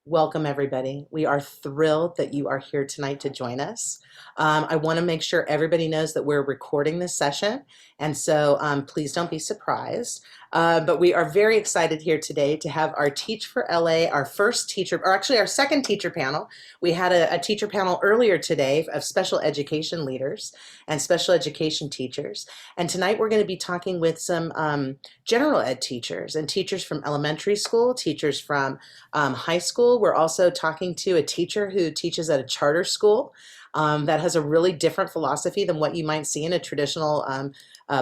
Welcome, everybody. We are thrilled that you are here tonight to join us. I want to make sure everybody knows that we're recording this session, and so please don't be surprised. But we are very excited here today to have our Teach for LA, our first teacher, or actually our second teacher panel. We had a teacher panel earlier today of special education leaders and special education teachers. And tonight we're going to be talking with some general ed teachers and teachers from elementary school, teachers from high school. We're also talking to a teacher who teaches at a charter school that has a really different philosophy than what you might see in a traditional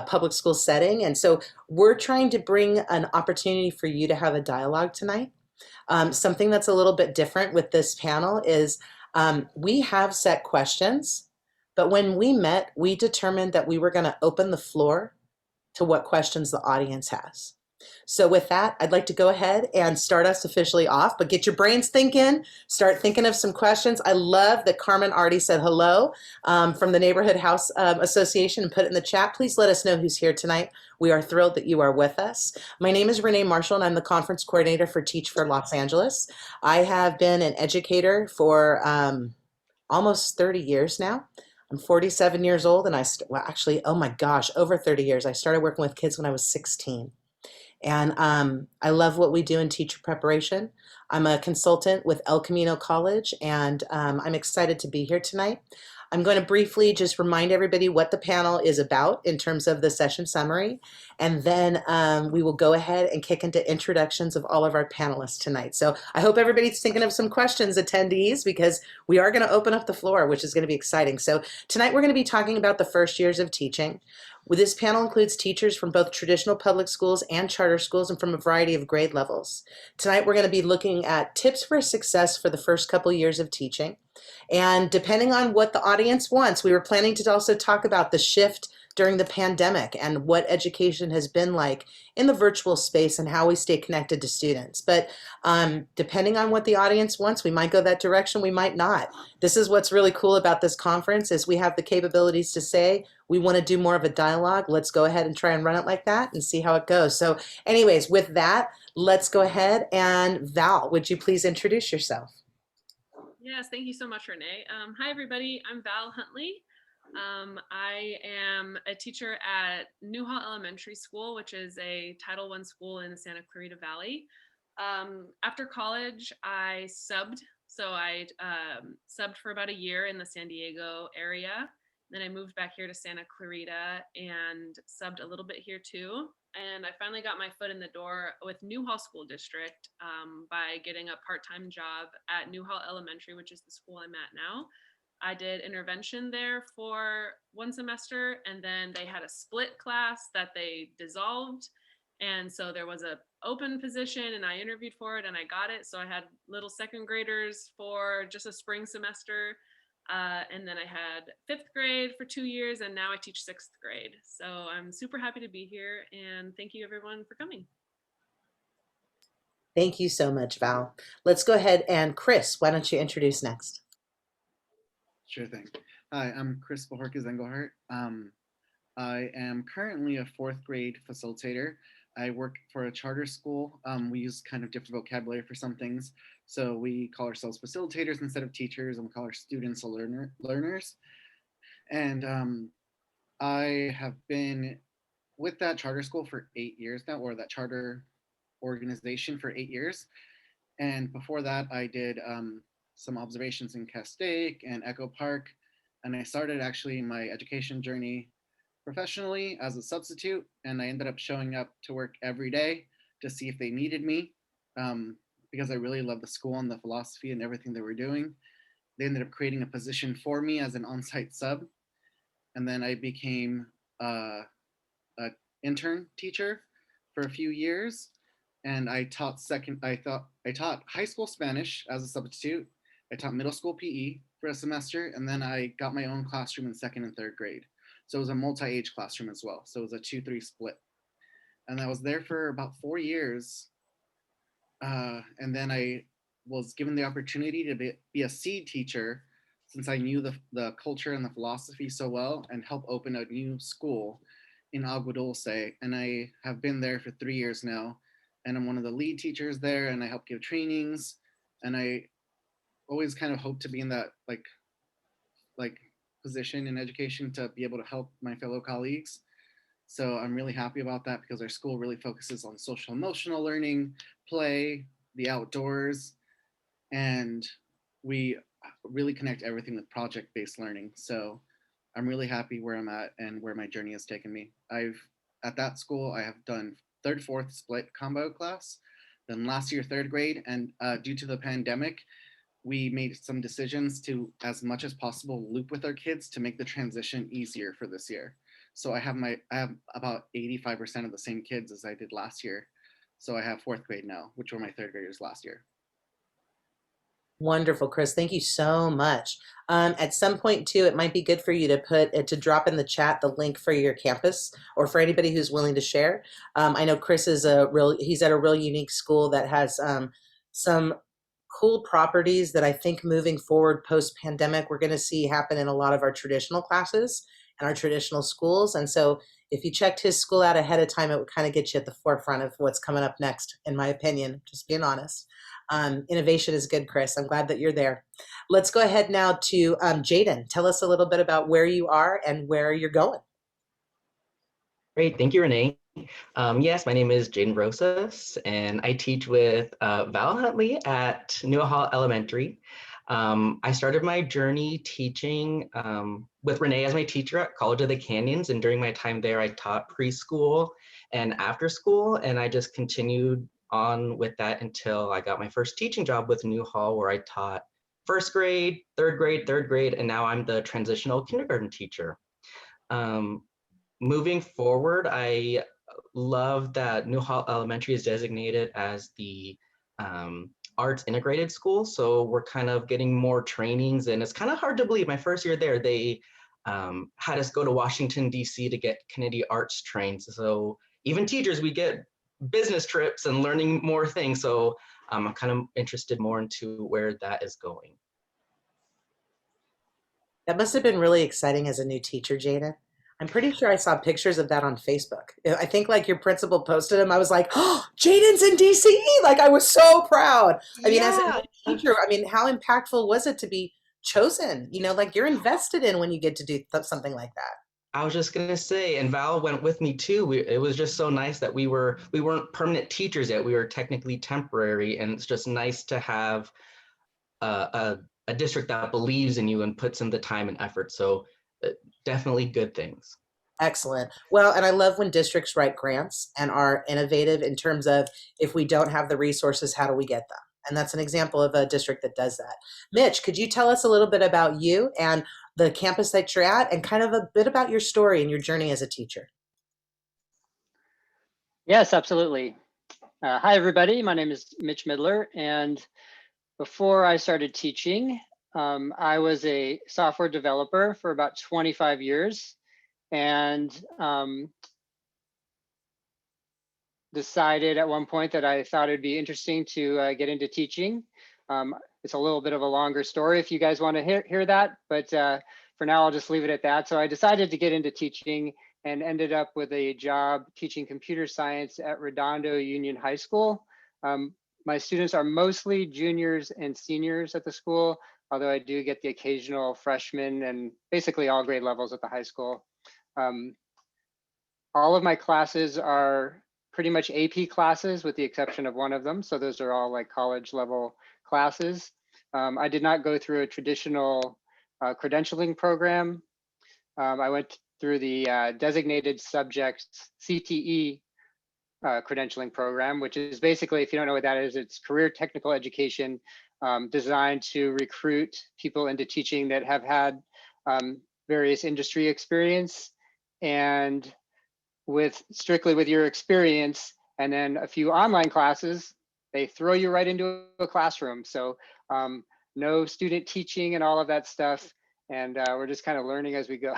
public school setting. And so we're trying to bring an opportunity for you to have a dialogue tonight. Something that's a little bit different with this panel is we have set questions, but when we met, we determined that we were going to open the floor to what questions the audience has. So with that, I'd like to go ahead and start us officially off, but get your brains thinking, start thinking of some questions. I love that Carmen already said hello from the Neighborhood House Association and put it in the chat. Please let us know who's here tonight. We are thrilled that you are with us. My name is Renee Marshall, and I'm the conference coordinator for Teach for Los Angeles. I have been an educator for almost 30 years now. I'm 47 years old, and well, actually, oh my gosh, over 30 years. I started working with kids when I was 16. And I love what we do in teacher preparation. I'm a consultant with El Camino College, and I'm excited to be here tonight. I'm going to briefly just remind everybody what the panel is about in terms of the session summary, and then we will go ahead and kick into introductions of all of our panelists tonight. So I hope everybody's thinking of some questions, attendees, because we are going to open up the floor, which is going to be exciting. So tonight we're going to be talking about the first years of teaching. This panel includes teachers from both traditional public schools and charter schools and from a variety of grade levels. Tonight we're going to be looking at tips for success for the first couple years of teaching. And depending on what the audience wants, we were planning to also talk about the shift during the pandemic and what education has been like in the virtual space and how we stay connected to students. But depending on what the audience wants, we might go that direction, we might not. This is what's really cool about this conference is we have the capabilities to say, we want to do more of a dialogue. Let's go ahead and try and run it like that and see how it goes. So anyways, with that, let's go ahead and Val, would you please introduce yourself? Yes, thank you so much, Renee. Hi, everybody. I'm Val Huntley. I am a teacher at Newhall Elementary School, which is a Title I school in the Santa Clarita Valley. After college, I subbed. So I subbed for about a year in the San Diego area. Then I moved back here to Santa Clarita and subbed a little bit here too. And I finally got my foot in the door with Newhall School District by getting a part-time job at Newhall Elementary, which is the school I'm at now. I did intervention there for one semester, and then they had a split class that they dissolved. And so there was an open position, and I interviewed for it, and I got it. So I had little second graders for just a spring semester. And then I had 5th grade for 2 years, and now I teach 6th grade. So I'm super happy to be here, and thank you everyone for coming. Thank you so much, Val. Let's go ahead and Chris, why don't you introduce next? Sure thing. Hi, I'm Chris Bojorquez. I am currently a 4th grade facilitator. I work for a charter school. We use kind of different vocabulary for some things. So we call ourselves facilitators instead of teachers, and we call our students learners. And I have been with that charter school for 8 years now, or that charter organization for 8 years. And before that, I did some observations in Castaic and Echo Park. And I started actually my education journey professionally as a substitute, and I ended up showing up to work every day to see if they needed me because I really love the school and the philosophy and everything they were doing. They ended up creating a position for me as an on-site sub, and then I became an intern teacher for a few years, and I taught high school Spanish as a substitute. I taught middle school PE for a semester, and then I got my own classroom in 2nd and 3rd grade. So it was a multi-age classroom as well. So it was a 2-3 split. And I was there for about 4 years. And then I was given the opportunity to be a seed teacher since I knew the culture and the philosophy so well, and help open a new school in Agua, Dulce. And I have been there for 3 years now. And I'm one of the lead teachers there, and I help give trainings. and I always kind of hope to be in that like position in education to be able to help my fellow colleagues. So I'm really happy about that because our school really focuses on social emotional learning, play, the outdoors, and we really connect everything with project-based learning. So I'm really happy where I'm at and where my journey has taken me. At that school, I have done third, fourth split combo class, then last year, third grade. And due to the pandemic, we made some decisions to, as much as possible, loop with our kids to make the transition easier for this year. So I have about 85% of the same kids as I did last year. So I have fourth grade now, which were my third graders last year. Wonderful, Chris. Thank you so much. At some point too, it might be good for you to to drop in the chat the link for your campus or for anybody who's willing to share. I know Chris is he's at a real unique school that has some cool properties that I think moving forward post-pandemic, we're going to see happen in a lot of our traditional classes and our traditional schools. And so if you checked his school out ahead of time, it would kind of get you at the forefront of what's coming up next, in my opinion, just being honest. Innovation is good, Chris. I'm glad that you're there. Let's go ahead now to Jadin. Tell us a little bit about where you are and where you're going. Great, thank you, Renee. Yes, my name is Jadin Rosas, and I teach with Val Huntley at Newhall Elementary. I started my journey teaching with Renee as my teacher at College of the Canyons, and during my time there, I taught preschool and after school, and I just continued on with that until I got my first teaching job with Newhall, where I taught first grade, third grade, and now I'm the transitional kindergarten teacher. Moving forward, I love that Newhall Elementary is designated as the arts integrated school. So we're kind of getting more trainings, and it's kind of hard to believe. My first year there, they had us go to Washington, D.C. to get Kennedy Arts trained. So even teachers, we get business trips and learning more things. So I'm kind of interested more into where that is going. That must have been really exciting as a new teacher, Jada. I'm pretty sure I saw pictures of that on Facebook. I think like your principal posted them. I was like, oh, Jaden's in DC. Like I was so proud. I mean, as a new teacher, I mean, how impactful was it to be chosen? You know, like you're invested in when you get to do something like that. I was just gonna say, and Val went with me too. It was just so nice that we weren't permanent teachers yet. We were technically temporary, and it's just nice to have a district that believes in you and puts in the time and effort. So definitely good things. Excellent. Well, and I love when districts write grants and are innovative in terms of if we don't have the resources, how do we get them? And that's an example of a district that does that. Mitch, could you tell us a little bit about you and the campus that you're at and kind of a bit about your story and your journey as a teacher? Yes, absolutely. Hi, everybody. My name is Mitch Midler, and before I started teaching, I was a software developer for about 25 years and decided at one point that I thought it'd be interesting to get into teaching. It's a little bit of a longer story if you guys want to hear that, but for now I'll just leave it at that. So I decided to get into teaching and ended up with a job teaching computer science at Redondo Union High School. My students are mostly juniors and seniors at the school, although I do get the occasional freshman and basically all grade levels at the high school. All of my classes are pretty much AP classes with the exception of one of them. So those are all like college level classes. I did not go through a traditional credentialing program. I went through the designated subjects CTE credentialing program, which is basically, if you don't know what that is, it's career technical education designed to recruit people into teaching that have had various industry experience, and strictly with your experience and then a few online classes, they throw you right into a classroom. So no student teaching and all of that stuff. And we're just kind of learning as we go.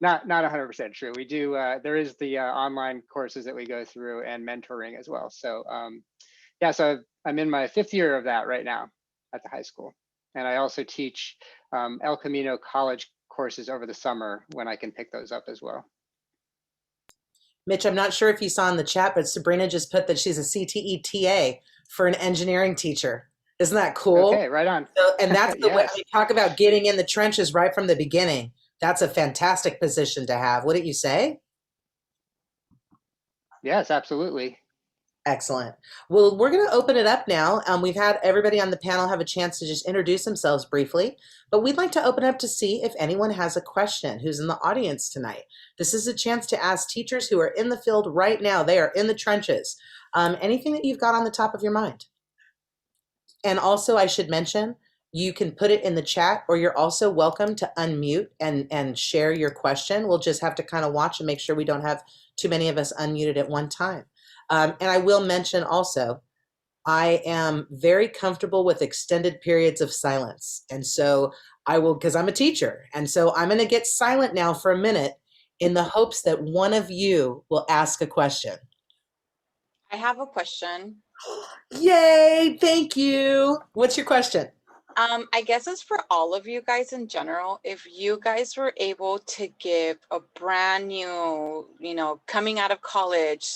Not 100% true. We do, there is the online courses that we go through and mentoring as well. So yeah, so I'm in my 5th year of that right now at the high school. And I also teach El Camino college courses over the summer when I can pick those up as well. Mitch, I'm not sure if you saw in the chat, but Sabrina just put that she's a CTE TA for an engineering teacher. Isn't that cool? Okay, right on. So, and that's the way, I Yes, mean, talk about getting in the trenches right from the beginning. That's a fantastic position to have. Wouldn't you say? yes, absolutely. Excellent. Well, we're going to open it up now. We've had everybody on the panel have a chance to just introduce themselves briefly, but we'd like to open up to see if anyone has a question who's in the audience tonight. This is a chance to ask teachers who are in the field right now. They are in the trenches. Anything that you've got on the top of your mind. And also, I should mention, you can put it in the chat, or you're also welcome to unmute and share your question. We'll just have to kind of watch and make sure we don't have too many of us unmuted at one time. And I will mention also, I am very comfortable with extended periods of silence. And so I will, because I'm a teacher, and so I'm going to get silent now for a minute in the hopes that one of you will ask a question. I have a question. Yay, thank you. What's your question? I guess it's for all of you guys in general. If you guys were able to give a brand new, coming out of college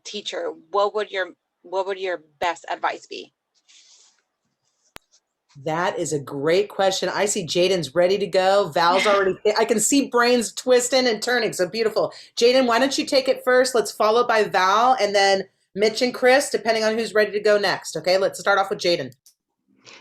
teacher, what would your best advice be? That is a great question. I see Jadin's ready to go. Val's already, I can see brains twisting and turning. So beautiful. Jadin, why don't you take it first? Let's follow by Val and then Mitch and Chris, depending on who's ready to go next. Okay, let's start off with Jadin.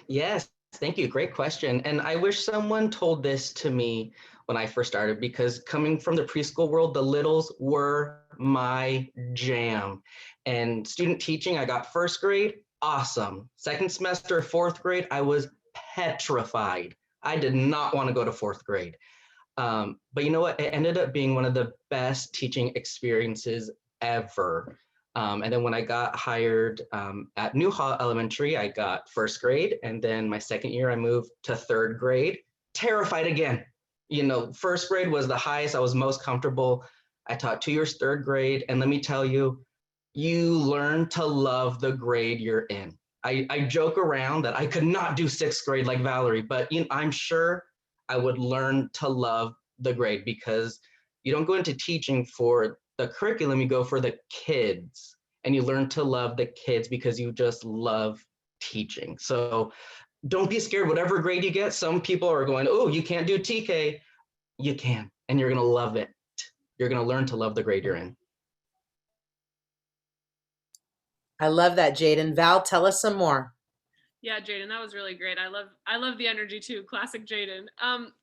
Yes, thank you. Great question. And I wish someone told this to me when I first started, because coming from the preschool world, the littles were my jam. And student teaching, I got first grade, awesome. Second semester, fourth grade, I was petrified. I did not want to go to fourth grade. But you know what? It ended up being one of the best teaching experiences ever. And then when I got hired at Newhall Elementary, I got first grade. And then my second year, I moved to third grade. Terrified again. First grade was the highest. I was most comfortable. I taught 2 years third grade. And let me tell you, you learn to love the grade you're in. I joke around that I could not do sixth grade like Valerie, but I'm sure I would learn to love the grade, because you don't go into teaching for the curriculum, you go for the kids, and you learn to love the kids because you just love teaching. So don't be scared, whatever grade you get. Some people are going, oh, you can't do TK. You can, and you're gonna love it. You're gonna learn to love the grade you're in. I love that, Jadin. Val, tell us some more. Yeah, Jadin, that was really great. I love the energy too. Classic Jadin.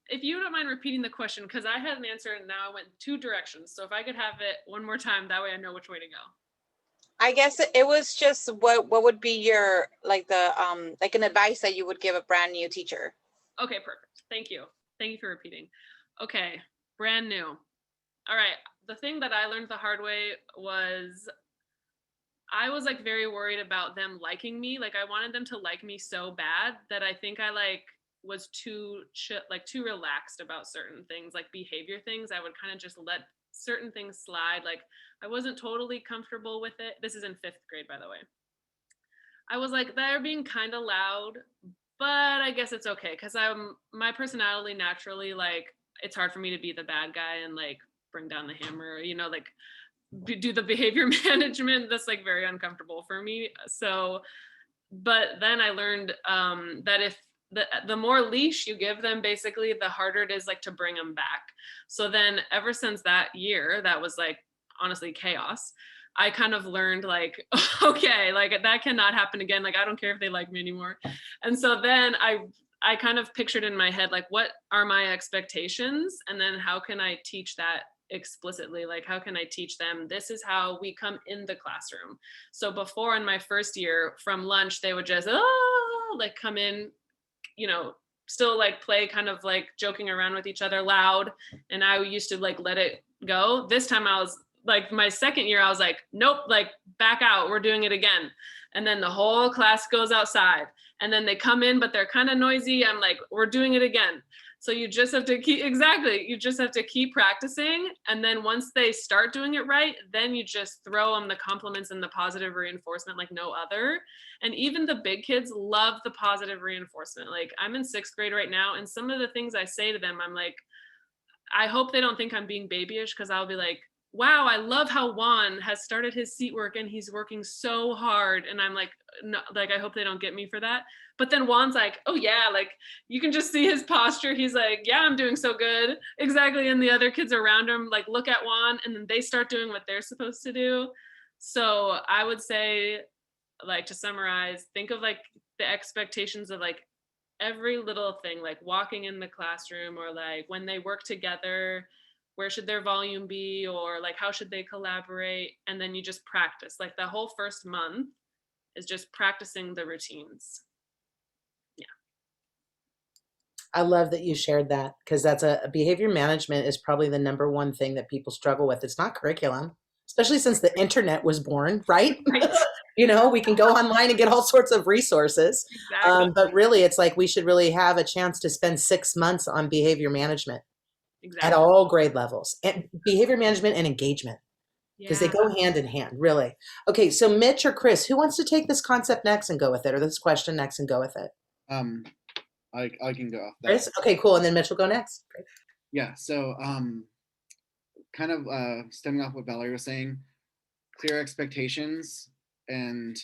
If you don't mind repeating the question, because I had an answer and now I went 2 directions. So if I could have it one more time, that way I know which way to go. I guess it was just what would be your like an advice that you would give a brand new teacher. Okay, perfect. Thank you. Thank you for repeating. Okay, brand new. All right. The thing that I learned the hard way was I was like very worried about them liking me. Like I wanted them to like me so bad that I think I was too relaxed about certain things, like behavior things. I would kind of just let certain things slide. Like I wasn't totally comfortable with it. This is in 5th grade, by the way. I was like, they're being kind of loud, but I guess it's okay, because my personality naturally, like it's hard for me to be the bad guy and like bring down the hammer, like do the behavior management. That's like very uncomfortable for me. So, but then I learned that if the more leash you give them, basically, the harder it is like to bring them back. So then ever since that year, that was like honestly chaos. I kind of learned like, okay, like that cannot happen again. Like, I don't care if they like me anymore. And so then I kind of pictured in my head, like, what are my expectations? And then how can I teach that explicitly? Like, how can I teach them this is how we come in the classroom? So before, in my first year, from lunch, they would just like come in, still like play, kind of like joking around with each other loud, and I used to like let it go. This time I was like, my second year, I was like, nope, like back out, we're doing it again. And then the whole class goes outside, and then they come in, but they're kind of noisy. I'm like, we're doing it again. So you just have to keep practicing. And then once they start doing it right, then you just throw them the compliments and the positive reinforcement like no other. And even the big kids love the positive reinforcement. Like I'm in 6th grade right now, and some of the things I say to them, I'm like, I hope they don't think I'm being babyish, because I'll be like, wow, I love how Juan has started his seat work and he's working so hard. And I'm like, no, like, I hope they don't get me for that. But then Juan's like, oh yeah, like you can just see his posture. He's like, yeah, I'm doing so good. Exactly. And the other kids around him, like, look at Juan, and then they start doing what they're supposed to do. So I would say, like, to summarize, think of like the expectations of like every little thing, like walking in the classroom, or like when they work together, where should their volume be, or like how should they collaborate, and then you just practice. Like the whole first month is just practicing the routines. Yeah. I love that you shared that, because that's a behavior management is probably the number one thing that people struggle with. It's not curriculum, especially since the internet was born, right? Right. You know, we can go online and get all sorts of resources. Exactly. But really, it's like we should really have a chance to spend 6 months on behavior management at Exactly. all grade levels, and behavior management and engagement, because they Yeah. go hand in hand, really. Okay, so Mitch or Chris, who wants to take this concept next and go with it, or this question next and go with it? I can go off that. Chris? Okay, cool. And then Mitch will go next. Great. Yeah, so kind of stemming off what Valerie was saying, clear expectations and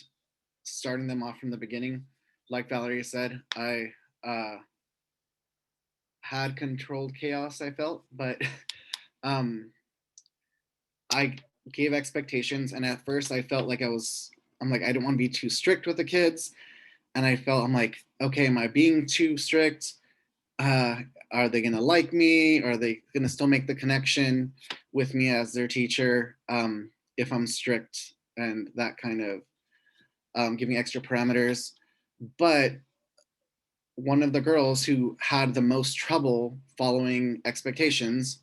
starting them off from the beginning. Like Valerie said, I had controlled chaos, I felt, but I gave expectations, and at first I felt like I'm like, I don't want to be too strict with the kids. And I'm like, okay, am I being too strict? Are they gonna like me? Are they gonna still make the connection with me as their teacher if I'm strict, and that kind of giving extra parameters? But one of the girls who had the most trouble following expectations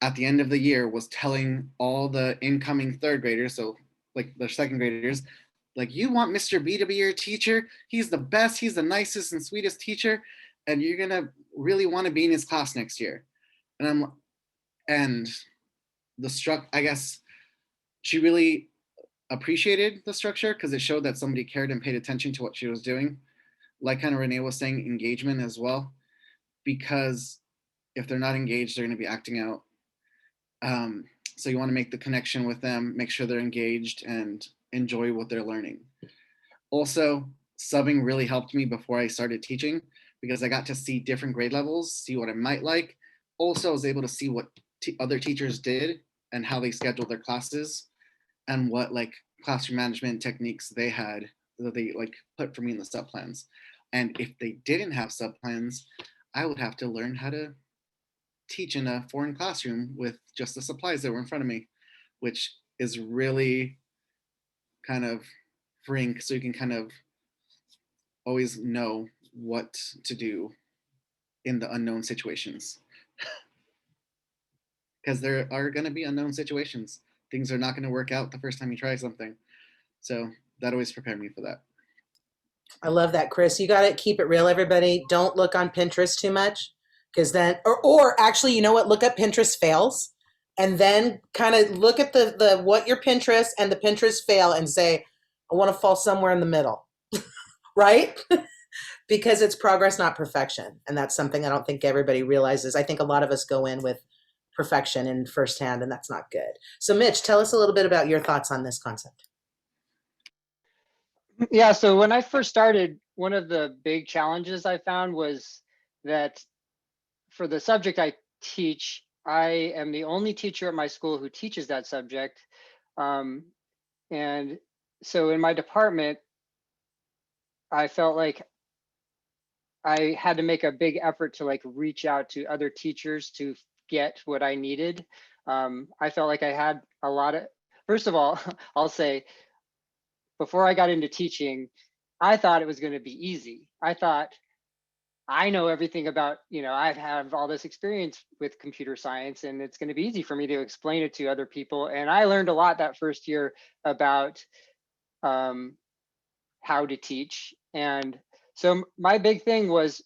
at the end of the year was telling all the incoming third graders, so like the second graders, like, you want Mr. B to be your teacher? He's the best, he's the nicest and sweetest teacher, and you're gonna really want to be in his class next year. And I guess she really appreciated the structure because it showed that somebody cared and paid attention to what she was doing. Like kind of Renee was saying, engagement as well, because if they're not engaged, they're going to be acting out. So you want to make the connection with them, make sure they're engaged and enjoy what they're learning. Also, subbing really helped me before I started teaching, because I got to see different grade levels, see what I might like. Also, I was able to see what other teachers did and how they scheduled their classes, and what like classroom management techniques they had that they like put for me in the sub plans. And if they didn't have sub plans, I would have to learn how to teach in a foreign classroom with just the supplies that were in front of me, which is really kind of freeing, so you can kind of always know what to do in the unknown situations. Because there are going to be unknown situations. Things are not going to work out the first time you try something. So that always prepared me for that. I love that, Chris. You got to keep it real, everybody. Don't look on Pinterest too much, because then, or actually, you know what? Look up Pinterest fails, and then kind of look at the what your Pinterest and the Pinterest fail, and say, I want to fall somewhere in the middle, right? Because it's progress, not perfection, and that's something I don't think everybody realizes. I think a lot of us go in with perfection in firsthand, and that's not good. So, Mitch, tell us a little bit about your thoughts on this concept. Yeah, so when I first started, one of the big challenges I found was that for the subject I teach, I am the only teacher at my school who teaches that subject. And so in my department, I felt like I had to make a big effort to like reach out to other teachers to get what I needed. I felt like I had a lot of, first of all, I'll say, before I got into teaching, I thought it was going to be easy. I thought I know everything about, I have all this experience with computer science, and it's going to be easy for me to explain it to other people. And I learned a lot that first year about how to teach. And so my big thing was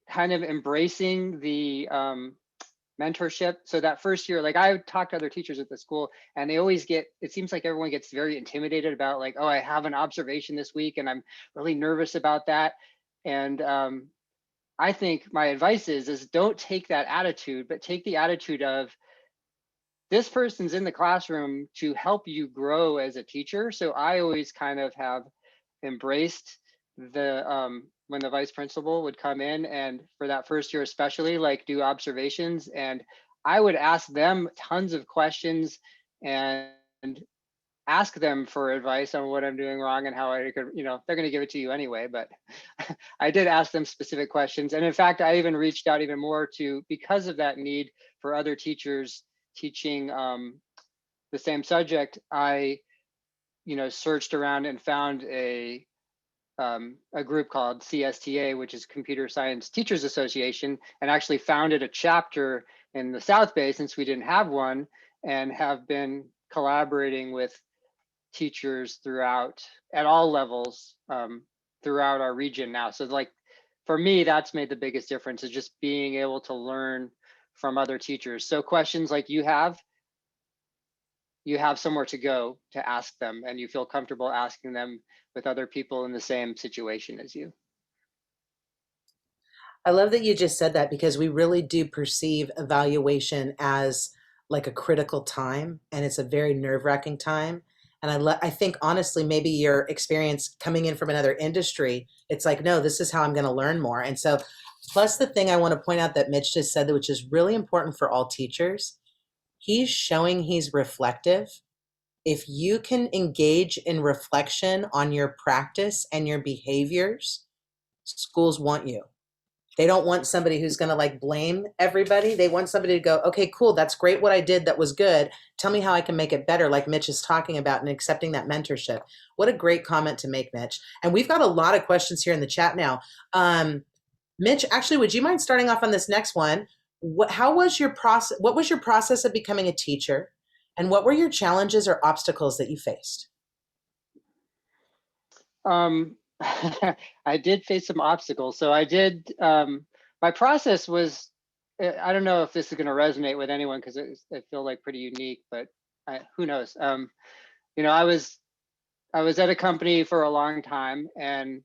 kind of embracing the mentorship. So that first year, like I talked to other teachers at the school, and they always it seems like everyone gets very intimidated about like, oh, I have an observation this week and I'm really nervous about that. And I think my advice is don't take that attitude, but take the attitude of, this person's in the classroom to help you grow as a teacher. So I always kind of have embraced the when the vice principal would come in, and for that first year especially, like do observations, and I would ask them tons of questions and ask them for advice on what I'm doing wrong and how I could, you know, they're going to give it to you anyway, but I did ask them specific questions. And in fact, I even reached out even more to, because of that need for other teachers teaching the same subject, I, you know, searched around and found a group called CSTA, which is Computer Science Teachers Association, and actually founded a chapter in the South Bay since we didn't have one, and have been collaborating with teachers throughout at all levels throughout our region now. So like for me, that's made the biggest difference, is just being able to learn from other teachers. So questions like you have somewhere to go to ask them, and you feel comfortable asking them with other people in the same situation as you. I love that you just said that, because we really do perceive evaluation as like a critical time, and it's a very nerve-wracking time. And I think honestly, maybe your experience coming in from another industry, it's like, no, this is how I'm going to learn more. And so, plus the thing I want to point out that Mitch just said, which is really important for all teachers, he's showing he's reflective. If you can engage in reflection on your practice and your behaviors, schools want you. They don't want somebody who's going to like blame everybody. They want somebody to go, okay, cool. That's great. What I did that was good. Tell me how I can make it better. Like Mitch is talking about, and accepting that mentorship. What a great comment to make, Mitch. And we've got a lot of questions here in the chat now. Mitch, actually, would you mind starting off on this next one? How was your process? What was your process of becoming a teacher? And what were your challenges or obstacles that you faced? I did face some obstacles. So I did, my process was, I don't know if this is going to resonate with anyone, because I feel like pretty unique, but who knows? You know, I was at a company for a long time, and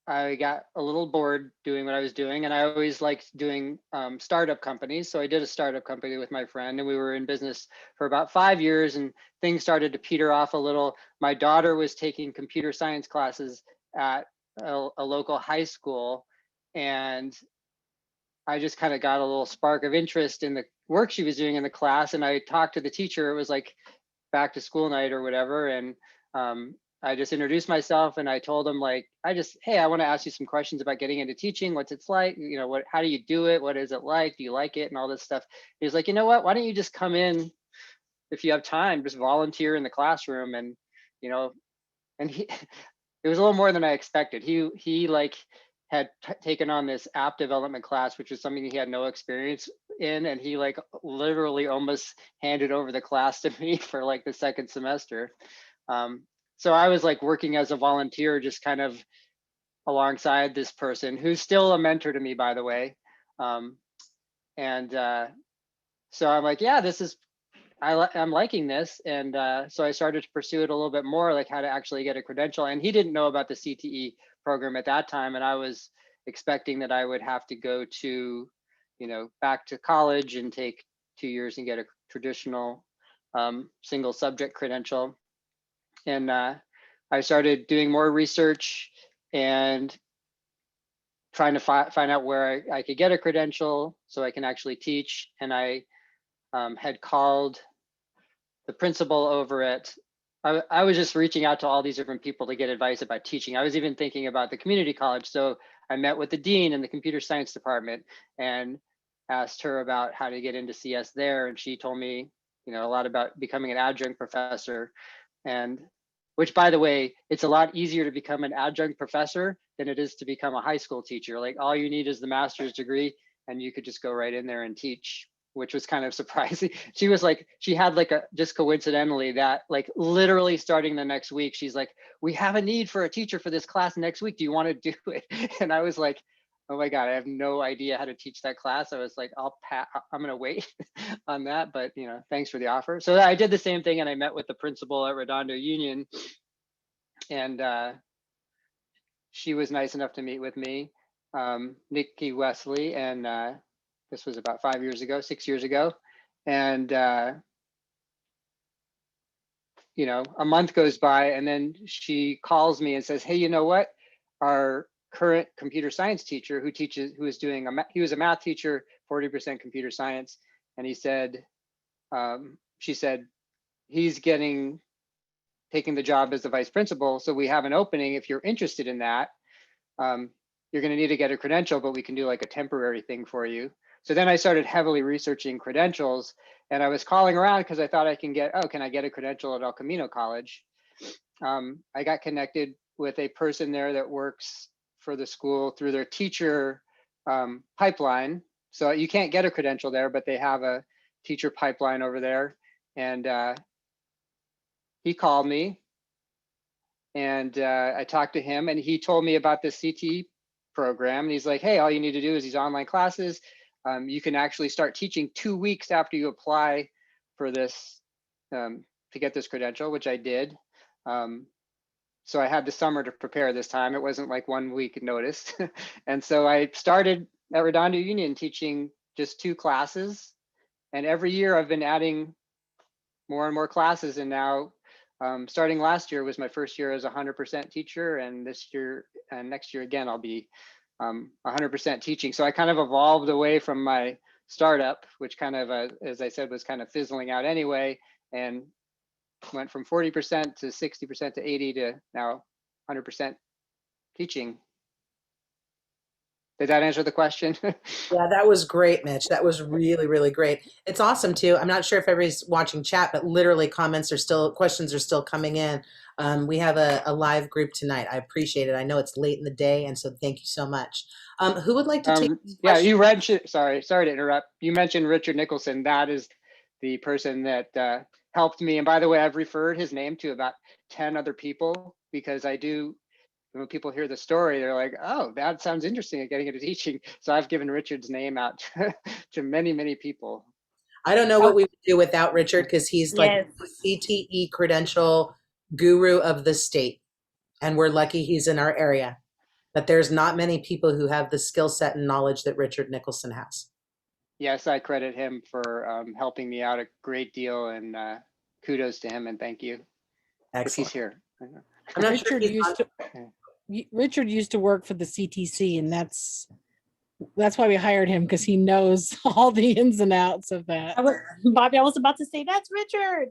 I got a little bored doing what I was doing, and I always liked doing startup companies. So I did a startup company with my friend, and we were in business for about 5 years, and things started to peter off a little. My daughter was taking computer science classes at a local high school, and I just kind of got a little spark of interest in the work she was doing in the class. And I talked to the teacher. It was like back to school night or whatever. And I just introduced myself, and I told him, like, hey, I want to ask you some questions about getting into teaching. What's it's like? You know, how do you do it? What is it like? Do you like it? And all this stuff. He was like, you know what? Why don't you just come in if you have time, just volunteer in the classroom? And, you know, and it was a little more than I expected. He like had taken on this app development class, which was something he had no experience in. And he like literally almost handed over the class to me for like the second semester. So I was like working as a volunteer, just kind of alongside this person who's still a mentor to me, by the way. So I'm like, yeah, I'm liking this. And so I started to pursue it a little bit more, like how to actually get a credential. And he didn't know about the CTE program at that time. And I was expecting that I would have to go to, you know, back to college and take 2 years and get a traditional single subject credential. And I started doing more research and trying to find out where I could get a credential so I can actually teach. And I had called the principal over at, I was just reaching out to all these different people to get advice about teaching. I was even thinking about the community college. So I met with the dean in the computer science department and asked her about how to get into CS there. And she told me, you know, a lot about becoming an adjunct professor. And which, by the way, it's a lot easier to become an adjunct professor than it is to become a high school teacher. Like all you need is the master's degree and you could just go right in there and teach, which was kind of surprising. She was like, she had like just coincidentally that like literally starting the next week, she's like, we have a need for a teacher for this class next week. Do you want to do it? And I was like, oh my God, I have no idea how to teach that class. I was like, I'm gonna wait on that, but you know, thanks for the offer. So I did the same thing, and I met with the principal at Redondo Union, and she was nice enough to meet with me, Nikki Wesley, and this was about 6 years ago. And, you know, a month goes by and then she calls me and says, hey, you know what? Our current computer science teacher who is doing, he was a math teacher, 40% computer science. And he said, she said, he's taking the job as the vice principal. So we have an opening. If you're interested in that, you're going to need to get a credential, but we can do like a temporary thing for you. So then I started heavily researching credentials, and I was calling around because I thought I can get, can I get a credential at El Camino College? I got connected with a person there that works for the school through their teacher pipeline. So you can't get a credential there, but they have a teacher pipeline over there. And he called me, and I talked to him, and he told me about the CT program. And he's like, hey, all you need to do is these online classes. You can actually start teaching 2 weeks after you apply for this, to get this credential, which I did. So I had the summer to prepare this time. It wasn't like 1 week notice. And so I started at Redondo Union teaching just 2 classes. And every year I've been adding more and more classes. And now starting last year was my first year as a 100% teacher. And this year and next year again, I'll be 100% teaching. So I kind of evolved away from my startup, which kind of, as I said, was kind of fizzling out anyway, and went from 40% to 60% to 80 to now 100% teaching. Did that answer the question? Yeah, that was great, Mitch. That was really, really great. It's awesome too. I'm not sure if everybody's watching chat, but literally questions are still coming in. We have a live group tonight. I appreciate it. I know it's late in the day, and so thank you so much. Who would like to take this yeah, question? you read, sorry to interrupt. You mentioned Richard Nicholson. That is the person that helped me. And by the way, I've referred his name to about 10 other people, because when people hear the story, they're like, oh, that sounds interesting at getting into teaching. So I've given Richard's name out to many, many people. I don't know what we would do without Richard, because he's like the CTE credential guru of the state. And we're lucky he's in our area. But there's not many people who have the skill set and knowledge that Richard Nicholson has. Yes, I credit him for helping me out a great deal, and kudos to him, and thank you. Excellent. If he's here. I'm not sure Richard used to work for the CTC, and that's why we hired him, because he knows all the ins and outs of that. Bobby, I was about to say, that's Richard.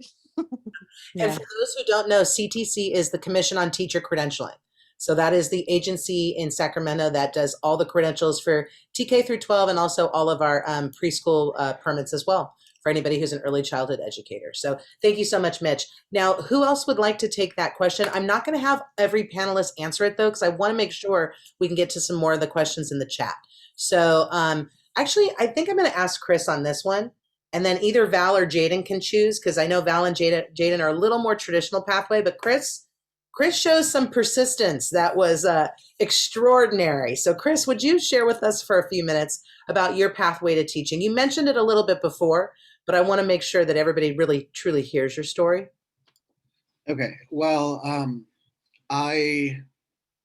Yeah. And for those who don't know, CTC is the Commission on Teacher Credentialing. So that is the agency in Sacramento that does all the credentials for TK through 12, and also all of our preschool permits as well, for anybody who's an early childhood educator. So thank you so much, Mitch. Now, who else would like to take that question? I'm not going to have every panelist answer it, though, because I want to make sure we can get to some more of the questions in the chat. So actually, I think I'm going to ask Chris on this one, and then either Val or Jadin can choose, because I know Val and Jadin are a little more traditional pathway, but Chris shows some persistence that was extraordinary. So Chris, would you share with us for a few minutes about your pathway to teaching? You mentioned it a little bit before, but I want to make sure that everybody really truly hears your story. Okay, well, I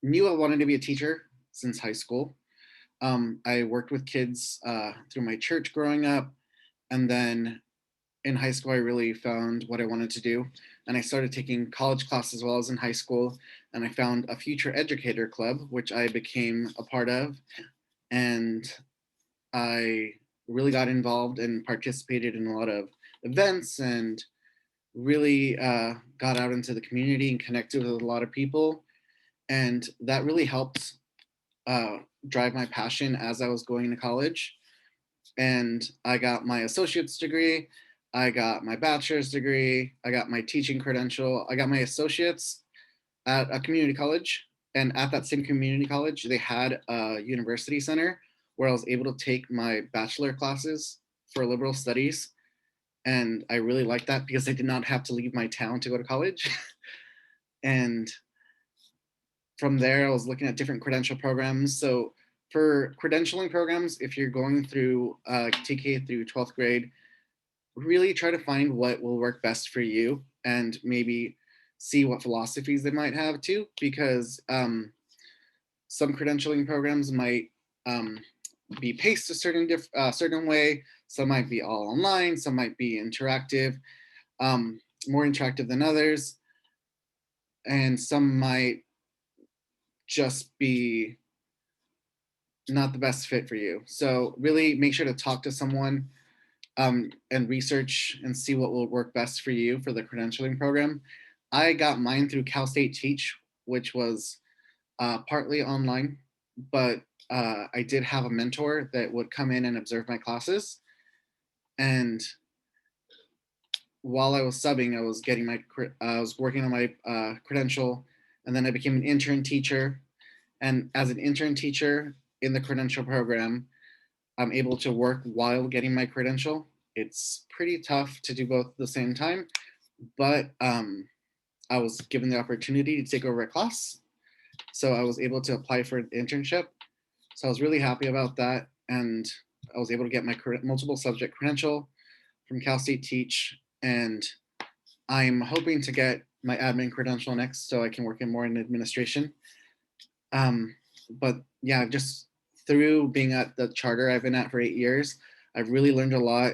knew I wanted to be a teacher since high school. I worked with kids through my church growing up, and then in high school, I really found what I wanted to do. And I started taking college classes while I was in high school, and I found a future educator club, which I became a part of. And I really got involved and participated in a lot of events, and really got out into the community and connected with a lot of people. And that really helped drive my passion as I was going to college. And I got my associate's degree, I got my bachelor's degree, I got my teaching credential, I got my associates at a community college. And at that same community college, they had a university center where I was able to take my bachelor classes for liberal studies. And I really liked that, because I did not have to leave my town to go to college. And from there, I was looking at different credential programs. So for credentialing programs, if you're going through TK through 12th grade, really try to find what will work best for you, and maybe see what philosophies they might have too, because some credentialing programs might be paced a certain way. Some might be all online, some might be interactive, more interactive than others, and some might just be not the best fit for you. So really make sure to talk to someone and research and see what will work best for you for the credentialing program. I got mine through Cal State Teach, which was partly online, but I did have a mentor that would come in and observe my classes. And while I was subbing, I was working on my credential, and then I became an intern teacher. And as an intern teacher in the credential program, I'm able to work while getting my credential. It's pretty tough to do both at the same time, but I was given the opportunity to take over a class. So I was able to apply for an internship. So I was really happy about that. And I was able to get my multiple subject credential from Cal State Teach. And I'm hoping to get my admin credential next so I can work more in administration. But yeah, just through being at the charter I've been at for 8 years, I've really learned a lot.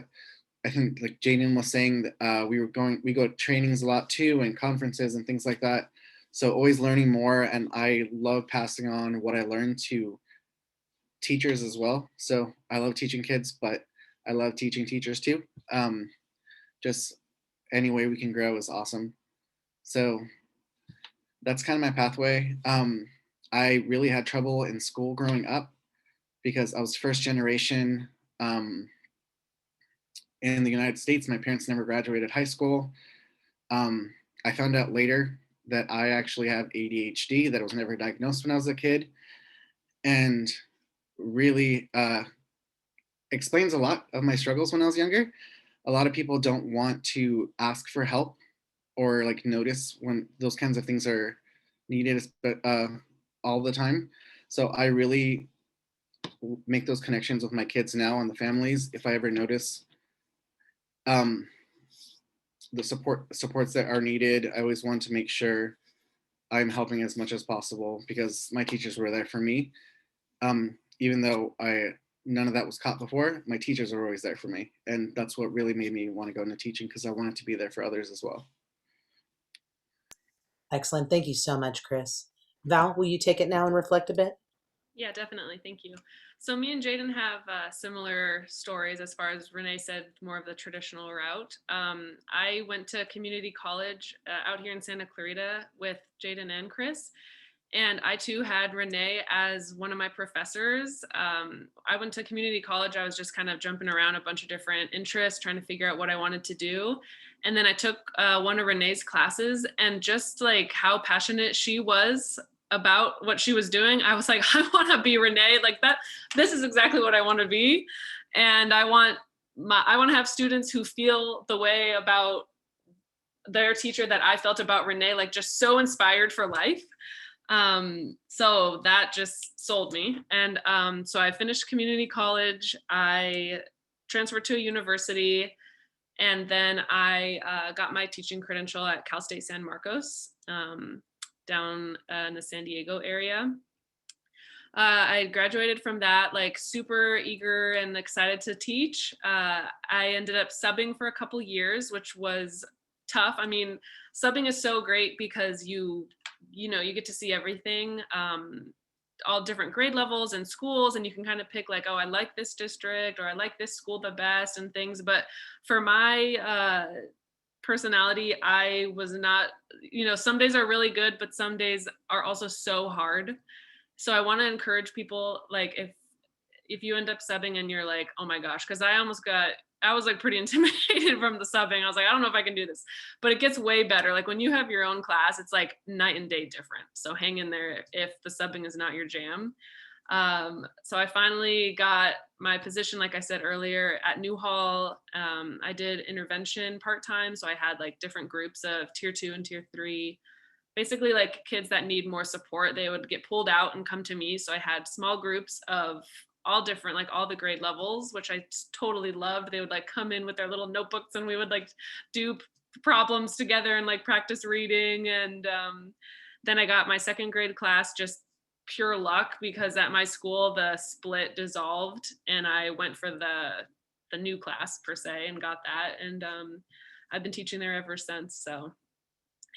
I think like Jadin was saying, we go to trainings a lot too, and conferences and things like that. So always learning more, and I love passing on what I learned to teachers as well. So I love teaching kids, but I love teaching teachers too. Just any way we can grow is awesome. So that's kind of my pathway. I really had trouble in school growing up because I was first generation in the United States. My parents never graduated high school. I found out later that I actually have ADHD that was never diagnosed when I was a kid, and really explains a lot of my struggles when I was younger. A lot of people don't want to ask for help or like notice when those kinds of things are needed, but all the time. So I really make those connections with my kids now and the families. If I ever notice the supports that are needed, I always want to make sure I'm helping as much as possible because my teachers were there for me. Even though none of that was caught before, my teachers were always there for me. And that's what really made me want to go into teaching, because I wanted to be there for others as well. Excellent. Thank you so much, Chris. Val, will you take it now and reflect a bit? Yeah, definitely. Thank you. So me and Jadin have similar stories as far as Renee said, more of the traditional route. I went to community college out here in Santa Clarita with Jadin and Chris. And I too had Renee as one of my professors. I went to community college. I was just kind of jumping around a bunch of different interests, trying to figure out what I wanted to do. And then I took one of Renee's classes, and just like how passionate she was about what she was doing, I was like, I want to be Renee. Like that, this is exactly what I want to be. And I want to have students who feel the way about their teacher that I felt about Renee, like just so inspired for life. So that just sold me. And so I finished community college. I transferred to a university, and then I got my teaching credential at Cal State San Marcos, down in the San Diego area. I graduated from that, like super eager and excited to teach. I ended up subbing for a couple years, which was tough. I mean, subbing is so great because you get to see everything, all different grade levels and schools, and you can kind of pick like, oh, I like this district or I like this school the best and things. But for my personality, I was not, some days are really good, but some days are also so hard. So I want to encourage people, like if you end up subbing and you're like, oh my gosh, because I was like pretty intimidated from the subbing. I was like, I don't know if I can do this, but it gets way better. Like when you have your own class, it's like night and day different. So hang in there if the subbing is not your jam. So I finally got my position, like I said earlier, at Newhall. I did intervention part-time. So I had like different groups of tier 2 and tier 3, basically like kids that need more support. They would get pulled out and come to me. So I had small groups of all different, like all the grade levels, which I totally loved. They would like come in with their little notebooks and we would like do problems together and like practice reading. And then I got my second grade class, just pure luck, because at my school the split dissolved and I went for the the new class per se, and got that. And I've been teaching there ever since. So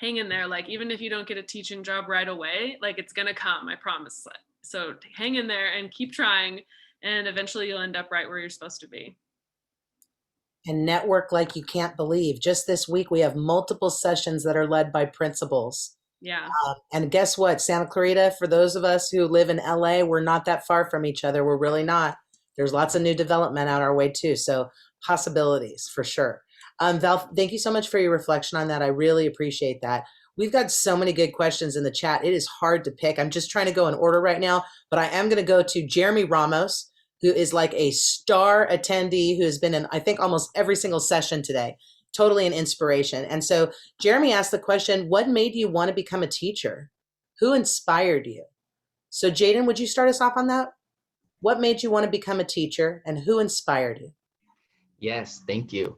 hang in there. Like, even if you don't get a teaching job right away, like, it's going to come, I promise. So hang in there and keep trying, and eventually you'll end up right where you're supposed to be. And network like you can't believe. Just this week, we have multiple sessions that are led by principals. Yeah. And guess what? Santa Clarita, for those of us who live in LA, we're not that far from each other. We're really not. There's lots of new development out our way too. So possibilities for sure. Val, thank you so much for your reflection on that. I really appreciate that. We've got so many good questions in the chat. It is hard to pick. I'm just trying to go in order right now, but I am going to go to Jeremy Ramos, who is like a star attendee who has been in, I think, almost every single session today. Totally an inspiration. And so Jeremy asked the question, what made you want to become a teacher? Who inspired you? So Jadin, would you start us off on that? What made you want to become a teacher and who inspired you? Yes, thank you.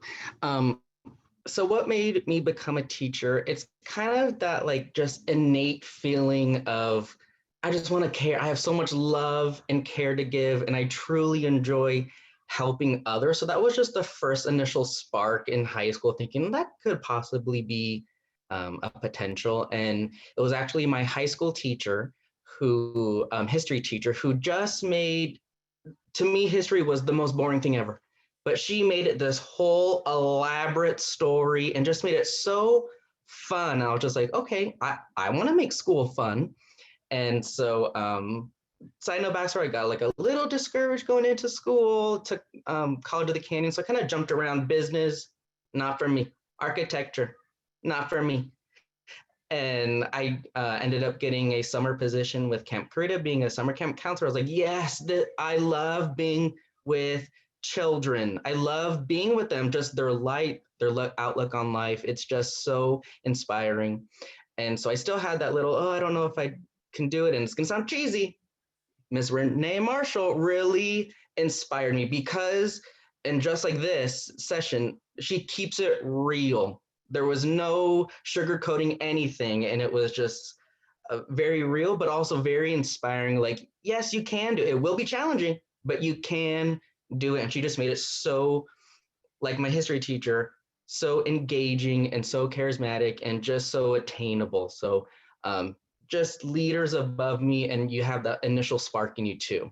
So what made me become a teacher? It's kind of that like just innate feeling of, I just want to care. I have so much love and care to give, and I truly enjoy helping others. So that was just the first initial spark in high school, thinking that could possibly be a potential. And it was actually my high school teacher, who history teacher, who just made, to me, history was the most boring thing ever. But she made it this whole elaborate story and just made it so fun. I was just like, okay, I want to make school fun. And so, side note backstory, I got like a little discouraged going into school, took College of the Canyon. So I kind of jumped around. Business, not for me. Architecture, not for me. And I ended up getting a summer position with Camp Carita, being a summer camp counselor. I was like, yes, I love being with children. I love being with them, just their light, their outlook on life. It's just so inspiring. And so I still had that little, I don't know if I can do it. And it's gonna sound cheesy. Miss Renee Marshall really inspired me because, and just like this session, she keeps it real. There was no sugarcoating anything. And it was just very real, but also very inspiring. Like, yes, you can do it. It will be challenging, but you can do it. And she just made it so, like my history teacher, so engaging and so charismatic and just so attainable. So just leaders above me, and you have that initial spark in you too.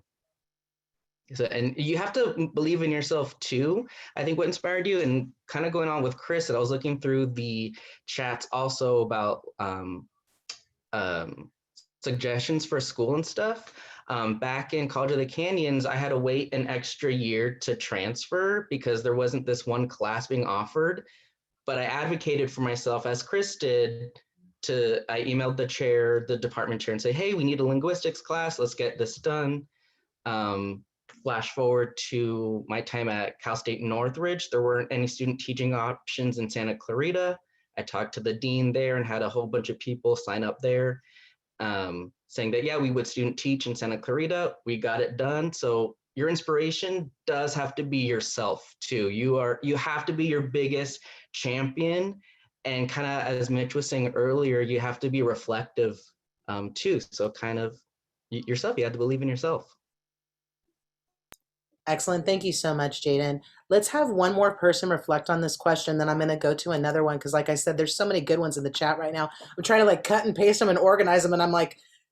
So, and you have to believe in yourself too. I think what inspired you, and kind of going on with Chris, that I was looking through the chats also about suggestions for school and stuff. Back in College of the Canyons, I had to wait an extra year to transfer because there wasn't this one class being offered. But I advocated for myself, as Chris did, I emailed the chair, the department chair, and say, hey, we need a linguistics class. Let's get this done. Flash forward to my time at Cal State Northridge. There weren't any student teaching options in Santa Clarita. I talked to the dean there and had a whole bunch of people sign up there, saying that, yeah, we would student teach in Santa Clarita. We got it done. So your inspiration does have to be yourself too. You have to be your biggest champion. And kind of, as Mitch was saying earlier, you have to be reflective too. So kind of yourself, you have to believe in yourself. Excellent. Thank you so much, Jadin. Let's have one more person reflect on this question, then I'm going to go to another one because, like I said, there's so many good ones in the chat right now. I'm trying to like cut and paste them and organize them, and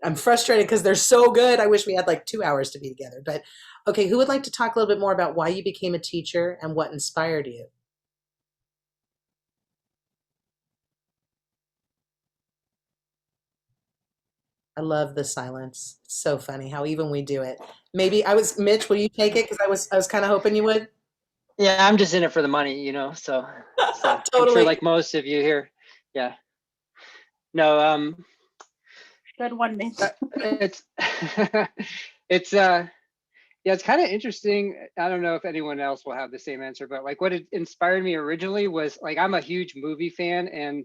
I'm frustrated because they're so good. I wish we had like 2 hours to be together. But okay, who would like to talk a little bit more about why you became a teacher and what inspired you? I love the silence. It's so funny how even we do it. Maybe Mitch, will you take it? Because I was kind of hoping you would. Yeah, I'm just in it for the money, so I'm Totally. sure like most of you here. Yeah. No, Good one, Mitch. it's it's it's kind of interesting. I don't know if anyone else will have the same answer, but like what inspired me originally was like, I'm a huge movie fan, and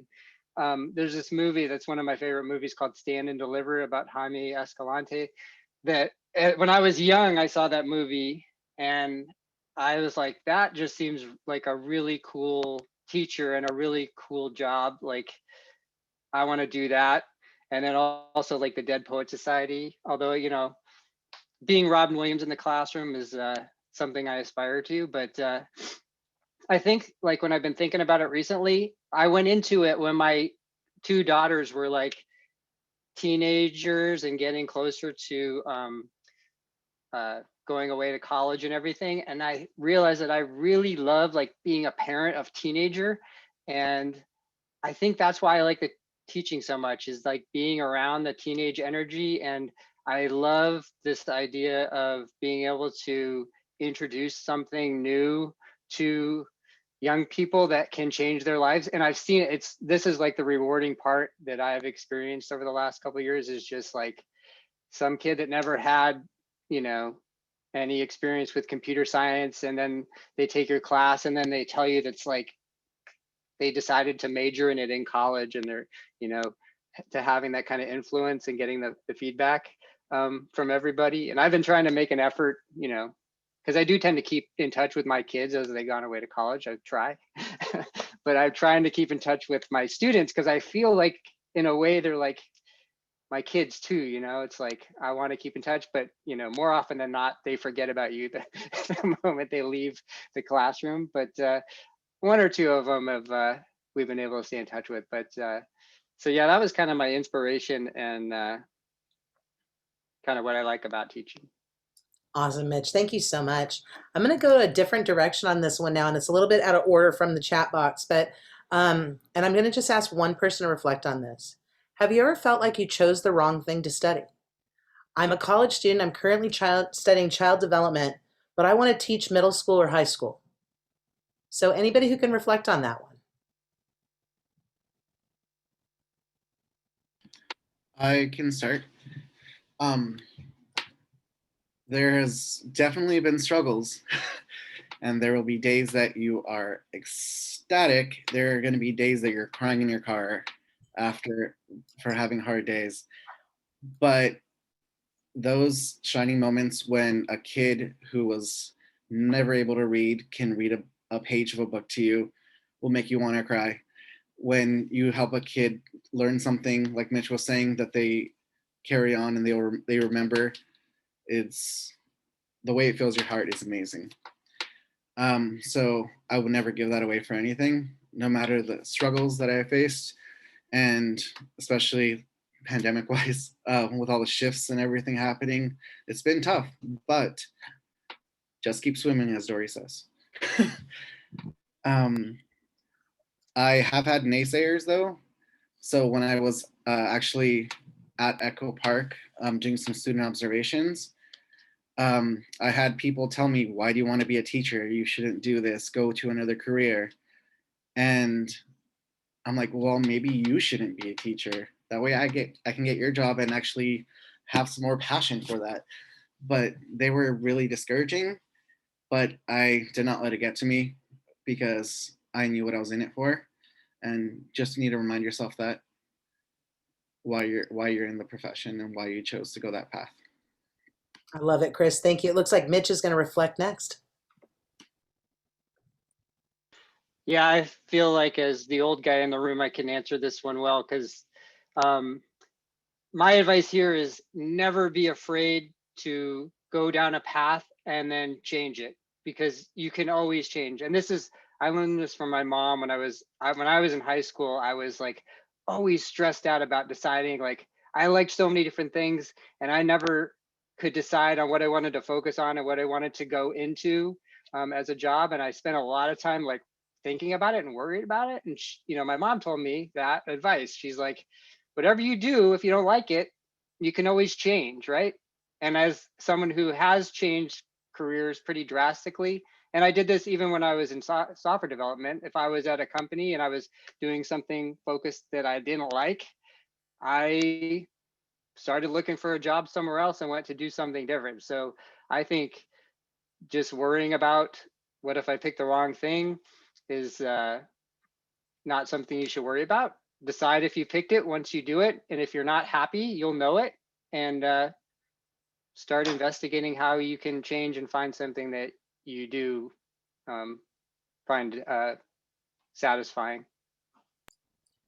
there's this movie that's one of my favorite movies called Stand and Deliver about Jaime Escalante, that when I was young, I saw that movie and I was like, that just seems like a really cool teacher and a really cool job. Like, I want to do that. And then also like the Dead Poet Society, although, being Robin Williams in the classroom is something I aspire to. But I think like when I've been thinking about it recently, I went into it when my two daughters were like teenagers and getting closer to going away to college and everything. And I realized that I really love like being a parent of teenager. And I think that's why I like the teaching so much, is like being around the teenage energy. And I love this idea of being able to introduce something new to young people that can change their lives. And I've seen it. This is like the rewarding part that I've experienced over the last couple of years, is just like some kid that never had, you know, any experience with computer science, and then they take your class and then they tell you that's like they decided to major in it in college, and they're, you know, to having that kind of influence and getting the feedback from everybody. And I've been trying to make an effort, you know, because I do tend to keep in touch with my kids as they gone away to college. I try, but I'm trying to keep in touch with my students because I feel like in a way they're like my kids too, you know. It's like I want to keep in touch, but you know, more often than not, they forget about you the moment they leave the classroom. But one or two of them have we've been able to stay in touch with. But so yeah, that was kind of my inspiration and kind of what I like about teaching. Awesome, Mitch. Thank you so much. I'm going to go a different direction on this one now, and it's a little bit out of order from the chat box, but and I'm going to just ask one person to reflect on this. Have you ever felt like you chose the wrong thing to study? I'm a college student. I'm currently studying child development, but I want to teach middle school or high school. So anybody who can reflect on that one. I can start. There has definitely been struggles, and there will be days that you are ecstatic. There are going to be days that you're crying in your car for having hard days. But those shining moments when a kid who was never able to read can read a page of a book to you will make you want to cry. When you help a kid learn something, like Mitch was saying, that they carry on and they remember, it's the way it fills your heart is amazing. So I would never give that away for anything, no matter the struggles that I have faced, and especially pandemic wise, with all the shifts and everything happening, it's been tough, but just keep swimming, as Dory says. I have had naysayers though. So when I was actually at Echo Park doing some student observations, I had people tell me, why do you want to be a teacher? You shouldn't do this, go to another career. And I'm like, well, maybe you shouldn't be a teacher. That way I can get your job and actually have some more passion for that. But they were really discouraging, but I did not let it get to me because I knew what I was in it for. And just need to remind yourself that why you're in the profession and why you chose to go that path. I love it, Chris. Thank you. It looks like Mitch is going to reflect next. Yeah, I feel like as the old guy in the room, I can answer this one well, because my advice here is never be afraid to go down a path and then change it, because you can always change. And I learned this from my mom when I was in high school. I was like always stressed out about deciding, like I liked so many different things and I never could decide on what I wanted to focus on and what I wanted to go into as a job. And I spent a lot of time like thinking about it and worried about it. And you know, my mom told me that advice. She's like, whatever you do, if you don't like it, you can always change, right? And as someone who has changed careers pretty drastically, and I did this even when I was in software development, if I was at a company and I was doing something focused that I didn't like, I started looking for a job somewhere else and went to do something different. So I think just worrying about what if I pick the wrong thing is not something you should worry about. Decide if you picked it once you do it. And if you're not happy, you'll know it. And start investigating how you can change and find something that you do find satisfying.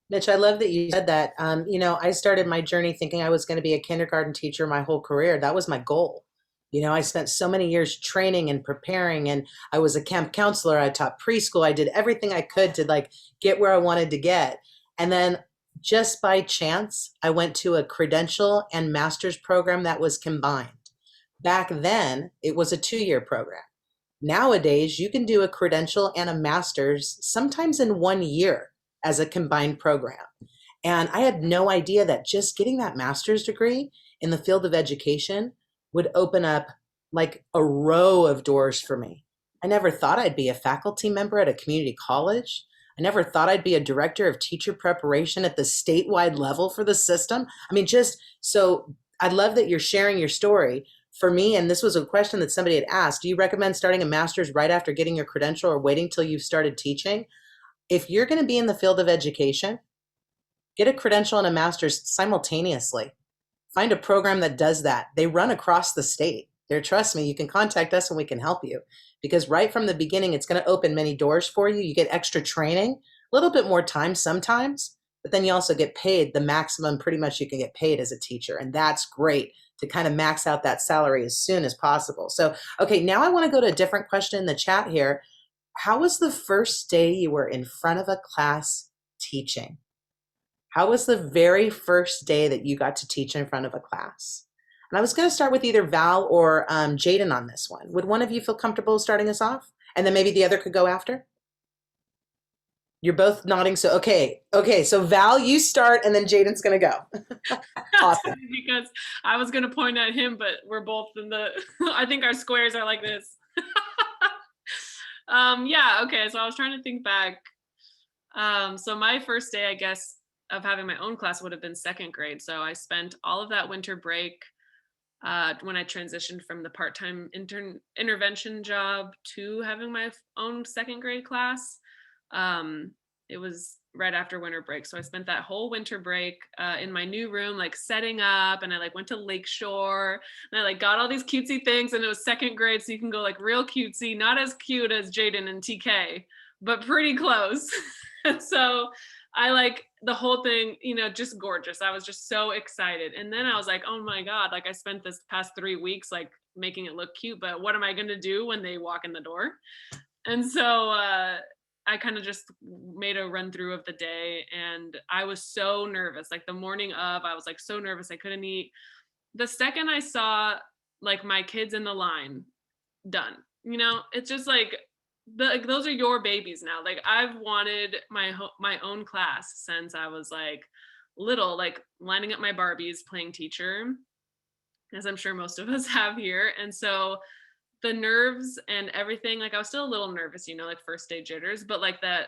Mitch, I love that you said that. You know, I started my journey thinking I was going to be a kindergarten teacher my whole career. That was my goal. You know, I spent so many years training and preparing, and I was a camp counselor. I taught preschool. I did everything I could to like get where I wanted to get. And then just by chance, I went to a credential and master's program that was combined. Back then, it was a 2-year program. Nowadays, you can do a credential and a master's sometimes in 1 year as a combined program. And I had no idea that just getting that master's degree in the field of education would open up like a row of doors for me. I never thought I'd be a faculty member at a community college. I never thought I'd be a director of teacher preparation at the statewide level for the system. I mean, just so I love that you're sharing your story. For me, and this was a question that somebody had asked, do you recommend starting a master's right after getting your credential or waiting till you've started teaching? If you're going to be in the field of education, get a credential and a master's simultaneously. Find a program that does that. They run across the state. There, trust me, you can contact us and we can help you. Because right from the beginning, it's going to open many doors for you. You get extra training, a little bit more time sometimes, but then you also get paid the maximum pretty much you can get paid as a teacher. And that's great to kind of max out that salary as soon as possible. So, okay, now I want to go to a different question in the chat here. How was the first day you were in front of a class teaching? How was the very first day that you got to teach in front of a class? And I was going to start with either Val or Jadin on this one. Would one of you feel comfortable starting us off? And then maybe the other could go after? You're both nodding. So, okay. So Val, you start and then Jadin's going to go. Awesome. Because I was going to point at him, but we're both in the, I think our squares are like this. Yeah. Okay. So I was trying to think back. So my first day, I guess, of having my own class would have been second grade. So I spent all of that winter break when I transitioned from the part-time intervention job to having my own second grade class. It was right after winter break. So I spent that whole winter break in my new room, like setting up, and I like went to Lakeshore and I like got all these cutesy things, and it was second grade. So you can go like real cutesy, not as cute as Jadin and TK, but pretty close. And so I like the whole thing, you know, just gorgeous. I was just so excited. And then I was like, oh my God, like I spent this past 3 weeks, like making it look cute, but what am I going to do when they walk in the door? And so I kind of just made a run through of the day, and I was so nervous. Like the morning of, I was like so nervous. I couldn't eat. The second I saw like my kids in the line, done. You know, it's just like, those are your babies now. Like I've wanted my own class since I was like little, like lining up my Barbies, playing teacher, as I'm sure most of us have here. And so the nerves and everything, like I was still a little nervous, you know, like first day jitters, but like that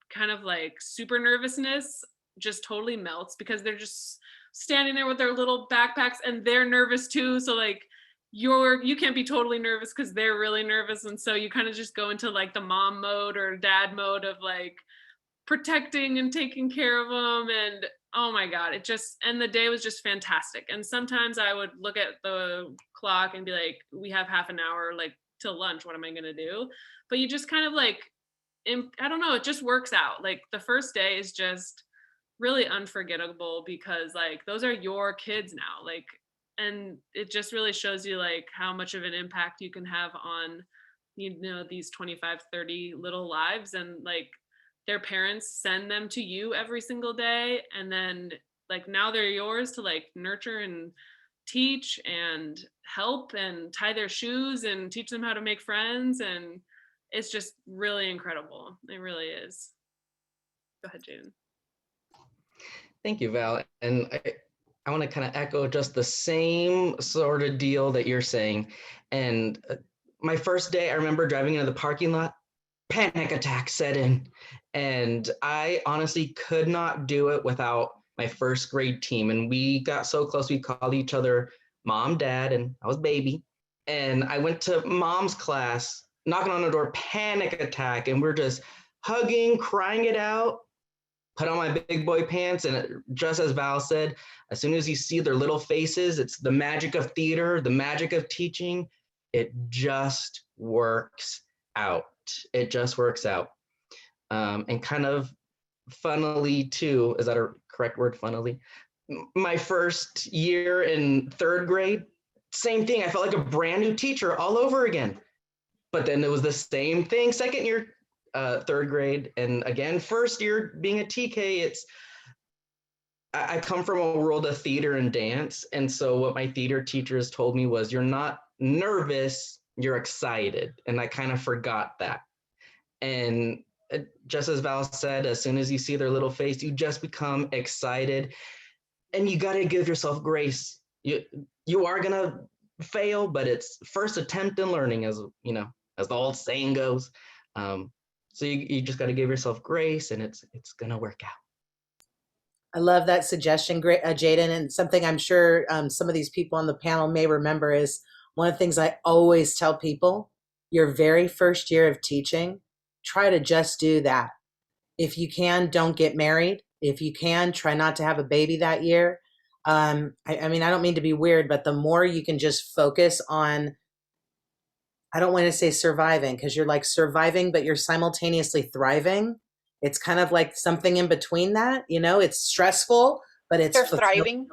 kind of like super nervousness just totally melts because they're just standing there with their little backpacks and they're nervous too. So like you can't be totally nervous because they're really nervous, and so you kind of just go into like the mom mode or dad mode of like protecting and taking care of them. And oh my God, and the day was just fantastic. And sometimes I would look at the clock and be like, we have half an hour like till lunch, what am I gonna do? But you just kind of like, I don't know, it just works out. Like the first day is just really unforgettable because like those are your kids now, like, and it just really shows you like how much of an impact you can have on, you know, these 25, 30 little lives. And like their parents send them to you every single day. And then like now they're yours to like nurture and teach and help and tie their shoes and teach them how to make friends. And it's just really incredible. It really is. Go ahead, Jadin. Thank you, Val. And I want to kind of echo just the same sort of deal that you're saying. And my first day, I remember driving into the parking lot, panic attack set in. And I honestly could not do it without my first grade team. And we got so close, we called each other mom, dad, and I was baby. And I went to mom's class, knocking on the door, panic attack. And we're just hugging, crying it out. Put on my big boy pants, and just as Val said, as soon as you see their little faces, it's the magic of theater, the magic of teaching. It just works out. It just works out. And kind of funnily too, is that a correct word, funnily? My first year in third grade, same thing. I felt like a brand new teacher all over again. But then it was the same thing, second year, third grade. And again, first year being a TK, I come from a world of theater and dance. And so what my theater teachers told me was, you're not nervous, you're excited. And I kind of forgot that. And just as Val said, as soon as you see their little face, you just become excited. And you got to give yourself grace. You are going to fail, but it's first attempt in learning, as you know, as the old saying goes. So you just got to give yourself grace, and it's going to work out. I love that suggestion, Jadin, and something I'm sure some of these people on the panel may remember is one of the things I always tell people, your very first year of teaching, try to just do that. If you can, don't get married. If you can, try not to have a baby that year. I mean, I don't mean to be weird, but the more you can just focus on, I don't want to say surviving, because you're like surviving, but you're simultaneously thriving. It's kind of like something in between that, you know, it's stressful, but it's They're thriving.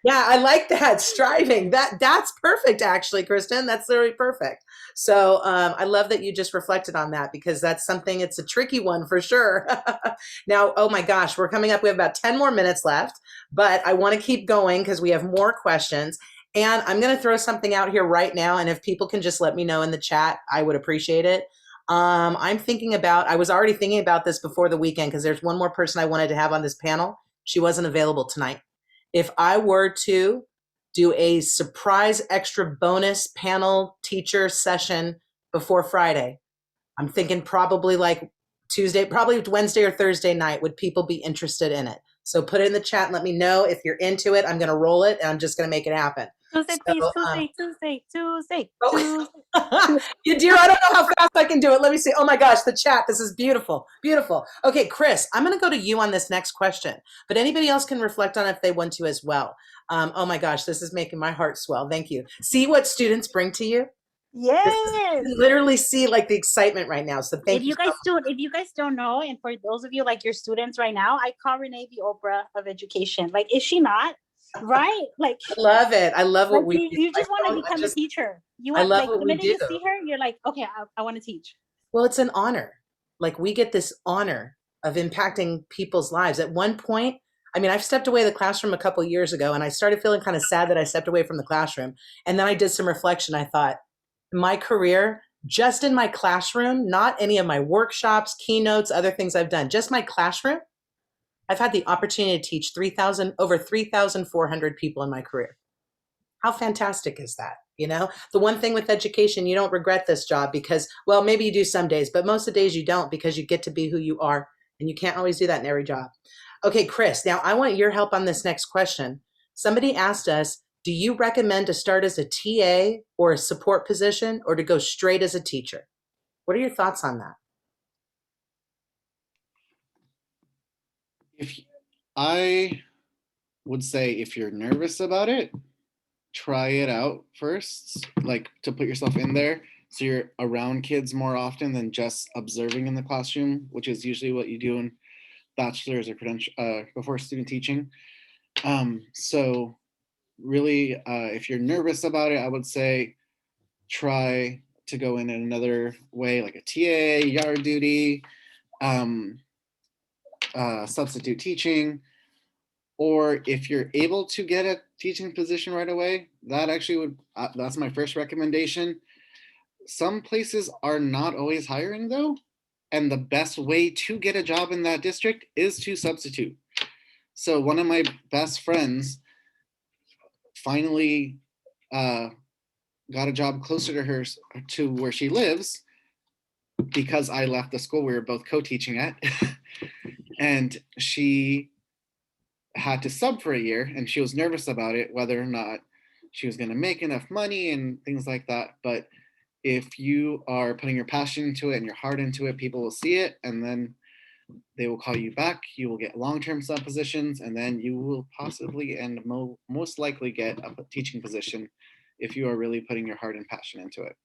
Yeah, I like that. Striving. That's perfect, actually, Kristen. That's literally perfect. So I love that you just reflected on that, because that's something, it's a tricky one for sure. Now, oh my gosh, we're coming up. We have about 10 more minutes left, but I want to keep going because we have more questions. And I'm going to throw something out here right now. And if people can just let me know in the chat, I would appreciate it. I was already thinking about this before the weekend, because there's one more person I wanted to have on this panel. She wasn't available tonight. If I were to do a surprise extra bonus panel teacher session before Friday, I'm thinking probably like Tuesday, probably Wednesday or Thursday night. Would people be interested in it? So put it in the chat and let me know if you're into it. I'm going to roll it, and I'm just going to make it happen. Tuesday, So, please. Tuesday. You dear, I don't know how fast I can do it. Let me see. Oh my gosh, the chat. This is beautiful. Beautiful. Okay, Chris, I'm going to go to you on this next question, but anybody else can reflect on it if they want to as well. Oh my gosh, this is making my heart swell. Thank you. See what students bring to you? Yes. You can literally see like the excitement right now. So thank you. If you guys don't know, and for those of you like your students right now, I call Renee the Oprah of education. Like, is she not? Right? Like, I love it. I love what like we do. you just want to become a teacher. I love like what the we minute you do. see her, you're like, okay, I want to teach. Well, it's an honor. Like, we get this honor of impacting people's lives. At one point, I mean, I've stepped away the classroom a couple of years ago, and I started feeling kind of sad that I stepped away from the classroom. And then I did some reflection. I thought, my career, just in my classroom, not any of my workshops, keynotes, other things I've done, just my classroom, I've had the opportunity to teach over 3,400 people in my career. How fantastic is that? You know, the one thing with education, you don't regret this job because, well, maybe you do some days, but most of the days you don't, because you get to be who you are, and you can't always do that in every job. Okay, Chris, now I want your help on this next question. Somebody asked us, do you recommend to start as a TA or a support position, or to go straight as a teacher? What are your thoughts on that? I would say if you're nervous about it, try it out first, like to put yourself in there so you're around kids more often than just observing in the classroom, which is usually what you do in bachelor's or credential before student teaching. So really, if you're nervous about it, I would say try to go in another way, like a TA, yard duty, substitute teaching. Or if you're able to get a teaching position right away, that actually would, that's my first recommendation. Some places are not always hiring though. And the best way to get a job in that district is to substitute. So one of my best friends finally got a job closer to her, to where she lives, because I left the school we were both co-teaching at. And she had to sub for a year, and she was nervous about it, whether or not she was going to make enough money and things like that. But if you are putting your passion into it and your heart into it, people will see it, and then they will call you back. You will get long-term sub positions, and then you will possibly and most likely get a teaching position if you are really putting your heart and passion into it.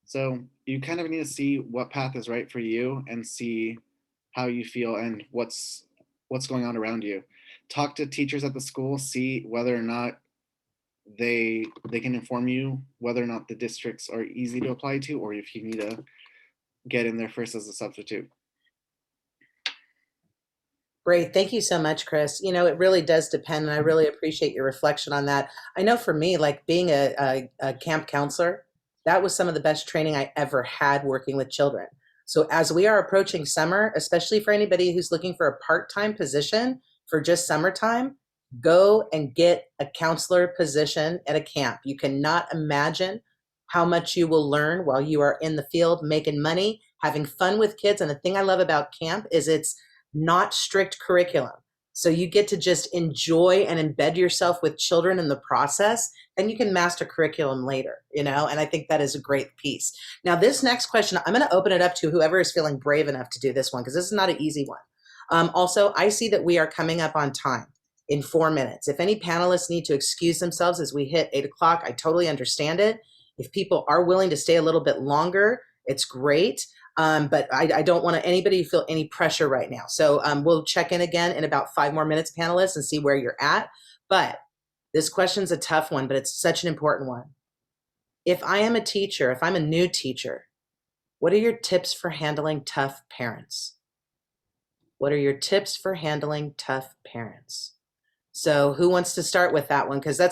So you kind of need to see what path is right for you and see how you feel and what's going on around you. Talk to teachers at the school, see whether or not they can inform you whether or not the districts are easy to apply to, or if you need to get in there first as a substitute. Great. Thank you so much, Chris. You know, it really does depend, and I really appreciate your reflection on that. I know for me, like being a camp counselor, that was some of the best training I ever had working with children. So as we are approaching summer, especially for anybody who's looking for a part-time position for just summertime, go and get a counselor position at a camp. You cannot imagine how much you will learn while you are in the field making money, having fun with kids. And the thing I love about camp is it's not strict curriculum. So you get to just enjoy and embed yourself with children in the process, and you can master curriculum later, you know, and I think that is a great piece. Now, this next question, I'm going to open it up to whoever is feeling brave enough to do this one, because this is not an easy one. Also, I see that we are coming up on time in 4 minutes. If any panelists need to excuse themselves as we hit 8 o'clock, I totally understand it. If people are willing to stay a little bit longer, it's great. But I don't want anybody to feel any pressure right now. So we'll check in again in about 5 more minutes, panelists, and see where you're at. But this question's a tough one, but it's such an important one. If I am a teacher, if I'm a new teacher, what are your tips for handling tough parents? What are your tips for handling tough parents? So who wants to start with that one? Because I'm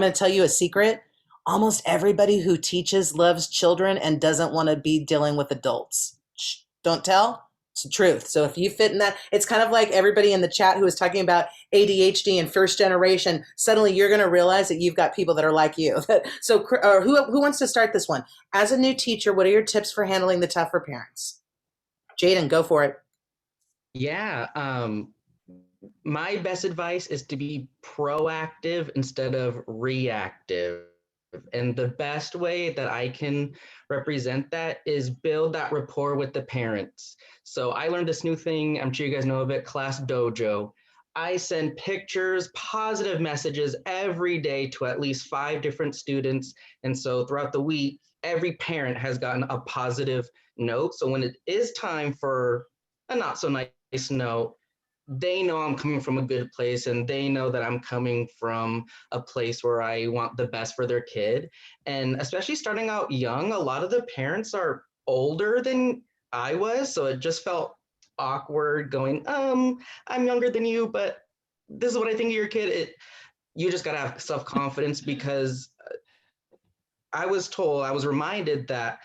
going to tell you a secret. Almost everybody who teaches loves children and doesn't want to be dealing with adults. Shh, don't tell. It's the truth. So if you fit in that, it's kind of like everybody in the chat who was talking about ADHD and first generation. Suddenly you're going to realize that you've got people that are like you. So who wants to start this one? As a new teacher, what are your tips for handling the tougher parents? Jadin, go for it. Yeah. My best advice is to be proactive instead of reactive. And the best way that I can represent that is build that rapport with the parents. So I learned this new thing, I'm sure you guys know of it, Class Dojo. I send pictures, positive messages every day to at least 5 different students. And so throughout the week, every parent has gotten a positive note. So when it is time for a not so nice note, they know I'm coming from a good place, and they know that I'm coming from a place where I want the best for their kid. And especially starting out young, a lot of the parents are older than I was. So it just felt awkward going, I'm younger than you, but this is what I think of your kid. You just got to have self-confidence, because I was reminded that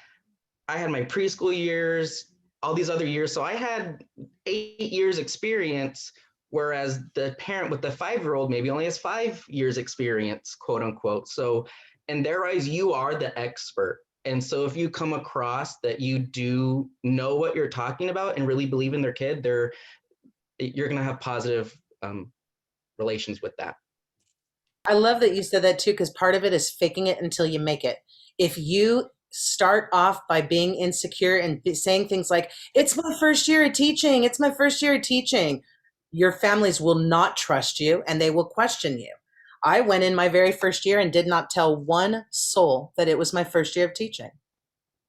I had my preschool years, all these other years. So I had 8 years experience, whereas the parent with the 5-year-old maybe only has 5 years experience, quote unquote. So in their eyes, you are the expert. And so if you come across that you do know what you're talking about and really believe in their kid, you're going to have positive relations with that. I love that you said that too, because part of it is faking it until you make it. If you start off by being insecure and saying things like, it's my first year of teaching, it's my first year of teaching, your families will not trust you and they will question you. I went in my very first year and did not tell one soul that it was my first year of teaching.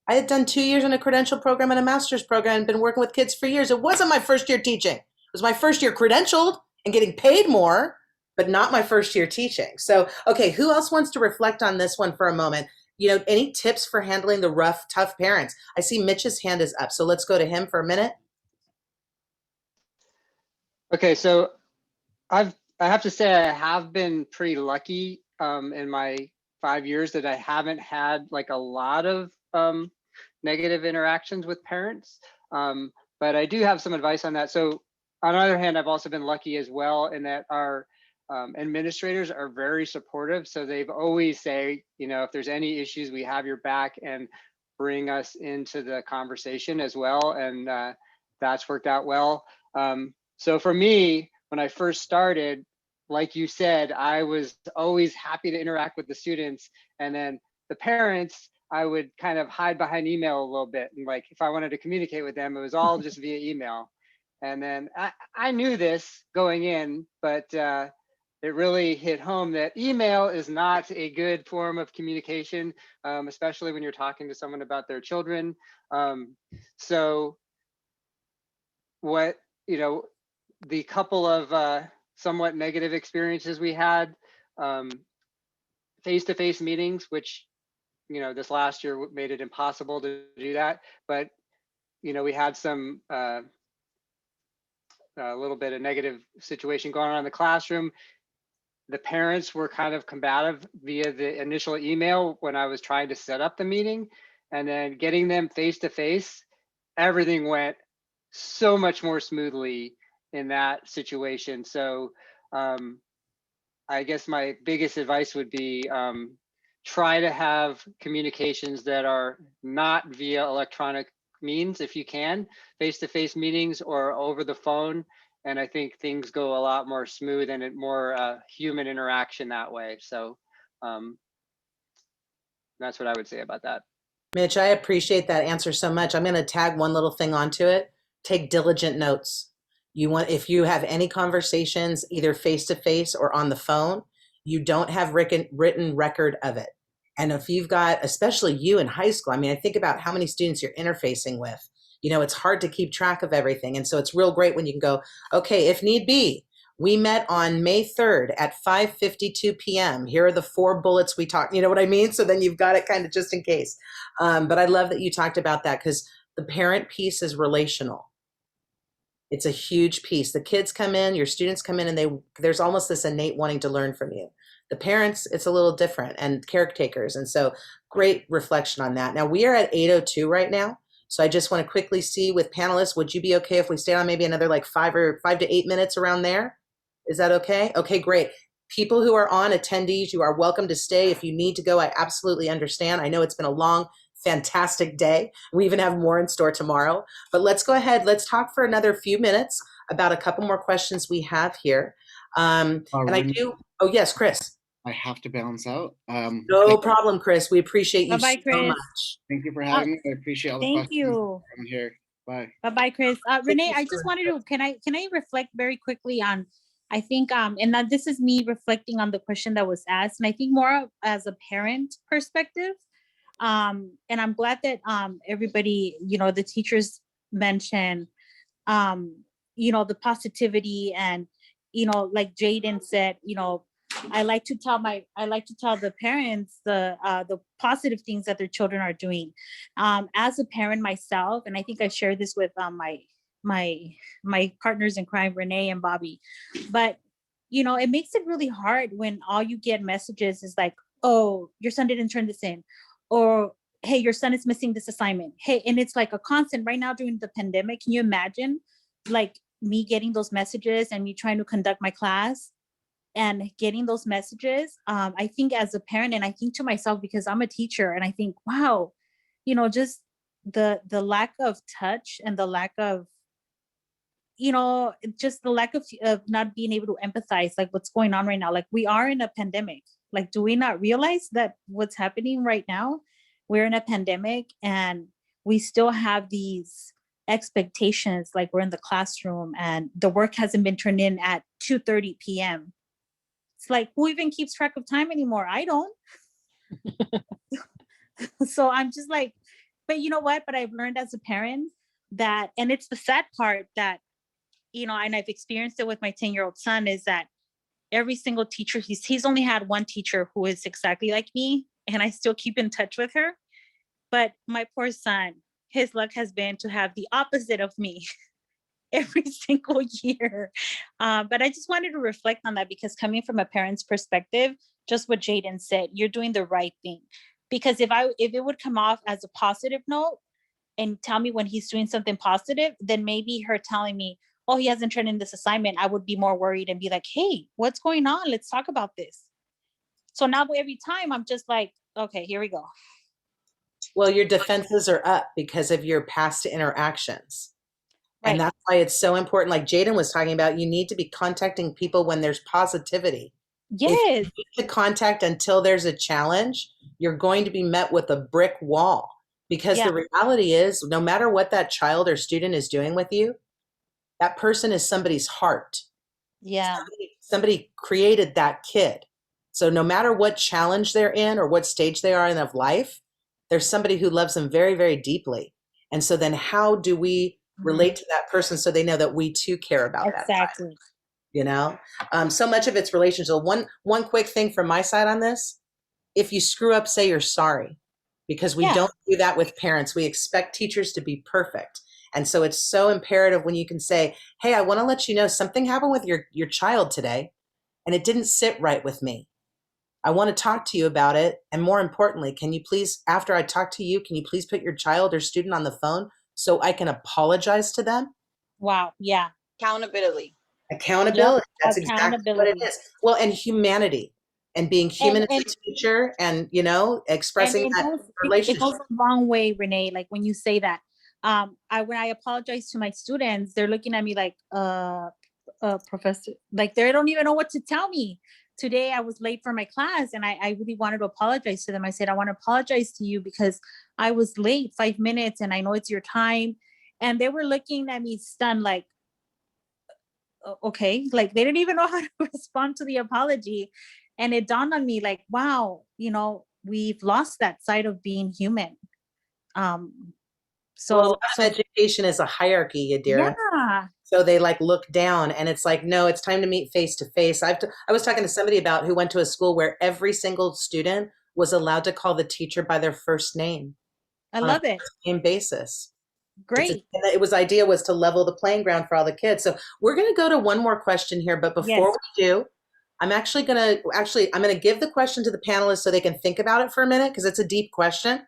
I had done 2 years in a credential program and a master's program and been working with kids for years. It wasn't my first year teaching. It was my first year credentialed and getting paid more, but not my first year teaching. So, okay, who else wants to reflect on this one for a moment? You know, any tips for handling the rough, tough parents? I see Mitch's hand is up, so let's go to him for a minute. Okay, so I have to say I have been pretty lucky in my 5 years that I haven't had like a lot of negative interactions with parents. But I do have some advice on that. So on the other hand, I've also been lucky as well in that our administrators are very supportive. So they've always say, you know, if there's any issues, we have your back, and bring us into the conversation as well. And that's worked out well. So for me, when I first started, like you said, I was always happy to interact with the students. And then the parents, I would kind of hide behind email a little bit. And like, if I wanted to communicate with them, it was all just via email. And then I knew this going in, but it really hit home that email is not a good form of communication, especially when you're talking to someone about their children. So what, you know, the couple of somewhat negative experiences we had, face-to-face meetings, which, you know, this last year made it impossible to do that. But, you know, we had some, a little bit of negative situation going on in the classroom. The parents were kind of combative via the initial email when I was trying to set up the meeting, and then getting them face to face, everything went so much more smoothly in that situation. So I guess my biggest advice would be try to have communications that are not via electronic means if you can, face-to-face meetings or over the phone. And I think things go a lot more smooth and more human interaction that way. So that's what I would say about that. Mitch, I appreciate that answer so much. I'm going to tag one little thing onto it. Take diligent notes. If you have any conversations, either face to face or on the phone, you don't have written record of it. And if you've got, especially you in high school, I mean, I think about how many students you're interfacing with. You know, it's hard to keep track of everything. And so it's real great when you can go, okay, if need be, we met on May 3rd at 5:52 p.m. Here are the 4 bullets we talked, you know what I mean? So then you've got it kind of just in case. But I love that you talked about that, because the parent piece is relational. It's a huge piece. The kids come in, your students come in, and there's almost this innate wanting to learn from you. The parents, it's a little different, and caretakers. And so great reflection on that. Now we are at 8:02 right now. So I just want to quickly see with panelists, would you be okay if we stay on maybe another like 5 to 8 minutes around there? Is that okay? Okay, great. People who are on, attendees, you are welcome to stay. If you need to go, I absolutely understand. I know it's been a long, fantastic day. We even have more in store tomorrow. But let's go ahead. Let's talk for another few minutes about a couple more questions we have here. And I do, oh yes, Chris. I have to balance out. No problem, Chris. We appreciate you Bye-bye, so Chris. much. Thank you for having me. I appreciate all the Thank questions. you. I'm here. Bye. Bye-bye, Chris. Renee, you I just for- wanted to, can I reflect very quickly on, I think, and now this is me reflecting on the question that was asked, and I think more as a parent perspective. And I'm glad that everybody, you know, the teachers mentioned, you know, the positivity, and, you know, like Jadin said, you know, I like to tell the parents the positive things that their children are doing. As a parent myself, and I think I share this with my partners in crime, Renee and Bobby, but you know, it makes it really hard when all you get messages is like, oh, your son didn't turn this in, or hey, your son is missing this assignment. Hey, and it's like a constant right now during the pandemic. Can you imagine like me getting those messages and me trying to conduct my class and getting those messages? I think as a parent, and I think to myself, because I'm a teacher, and I think, wow, you know, just the lack of touch and the lack of, you know, just the lack of not being able to empathize, like what's going on right now. Like we are in a pandemic. Like, do we not realize that what's happening right now? We're in a pandemic and we still have these expectations, like we're in the classroom and the work hasn't been turned in at 2:30 p.m. It's like, who even keeps track of time anymore? I don't. So I'm just like, but you know what? But I've learned as a parent that, and it's the sad part that, you know, and I've experienced it with my 10-year-old son, is that every single teacher, he's only had one teacher who is exactly like me, and I still keep in touch with her. But my poor son, his luck has been to have the opposite of me every single year. But I just wanted to reflect on that, because coming from a parent's perspective, just what Jadin said, you're doing the right thing. Because if it would come off as a positive note and tell me when he's doing something positive, then maybe her telling me, oh, he hasn't turned in this assignment, I would be more worried and be like, hey, what's going on? Let's talk about this. So now every time I'm just like, okay, here we go. Well, your defenses are up because of your past interactions. Right. And that's why it's so important. Like Jadin was talking about, you need to be contacting people when there's positivity. Yes. If you need to contact until there's a challenge, you're going to be met with a brick wall. Because Yeah. the reality is, no matter what that child or student is doing with you, that person is somebody's heart. Yeah. Somebody created that kid. So no matter what challenge they're in or what stage they are in of life, there's somebody who loves them very, very deeply. And so then how do we relate to that person so they know that we too care about that child? Exactly. You know, so much of it's relational. One quick thing from my side on this, if you screw up, say you're sorry, because we Yeah. don't do that with parents. We expect teachers to be perfect. And so it's so imperative when you can say, hey, I want to let you know something happened with your child today, and it didn't sit right with me. I want to talk to you about it. And more importantly, can you please, after I talk to you, can you please put your child or student on the phone so I can apologize to them? Wow. Yeah. Accountability. Accountability. Yep. That's exactly what it Accountability. is. Well, and humanity and being human And as a teacher and, expressing it that goes it relationship. goes a long way, Renee. Like when you say that, when I apologize to my students, they're looking at me like, professor, like they don't even know what to tell me. Today I was late for my class and I really wanted to apologize to them. I said, I want to apologize to you because I was late 5 minutes and I know it's your time. And they were looking at me stunned, like, okay, like they didn't even know how to respond to the apology. And it dawned on me like, wow, we've lost that side of being human. Well, a So lot of education is a hierarchy, Yadira. yeah, So they like look down and it's like, no, it's time to meet face to face. I was talking to somebody about who went to a school where every single student was allowed to call the teacher by their first name I on love a it. first name basis. Great. Idea was to level the playing ground for all the kids. So we're going to go to one more question here, but before Yes. we do, I'm going to give the question to the panelists so they can think about it for a minute because it's a deep question.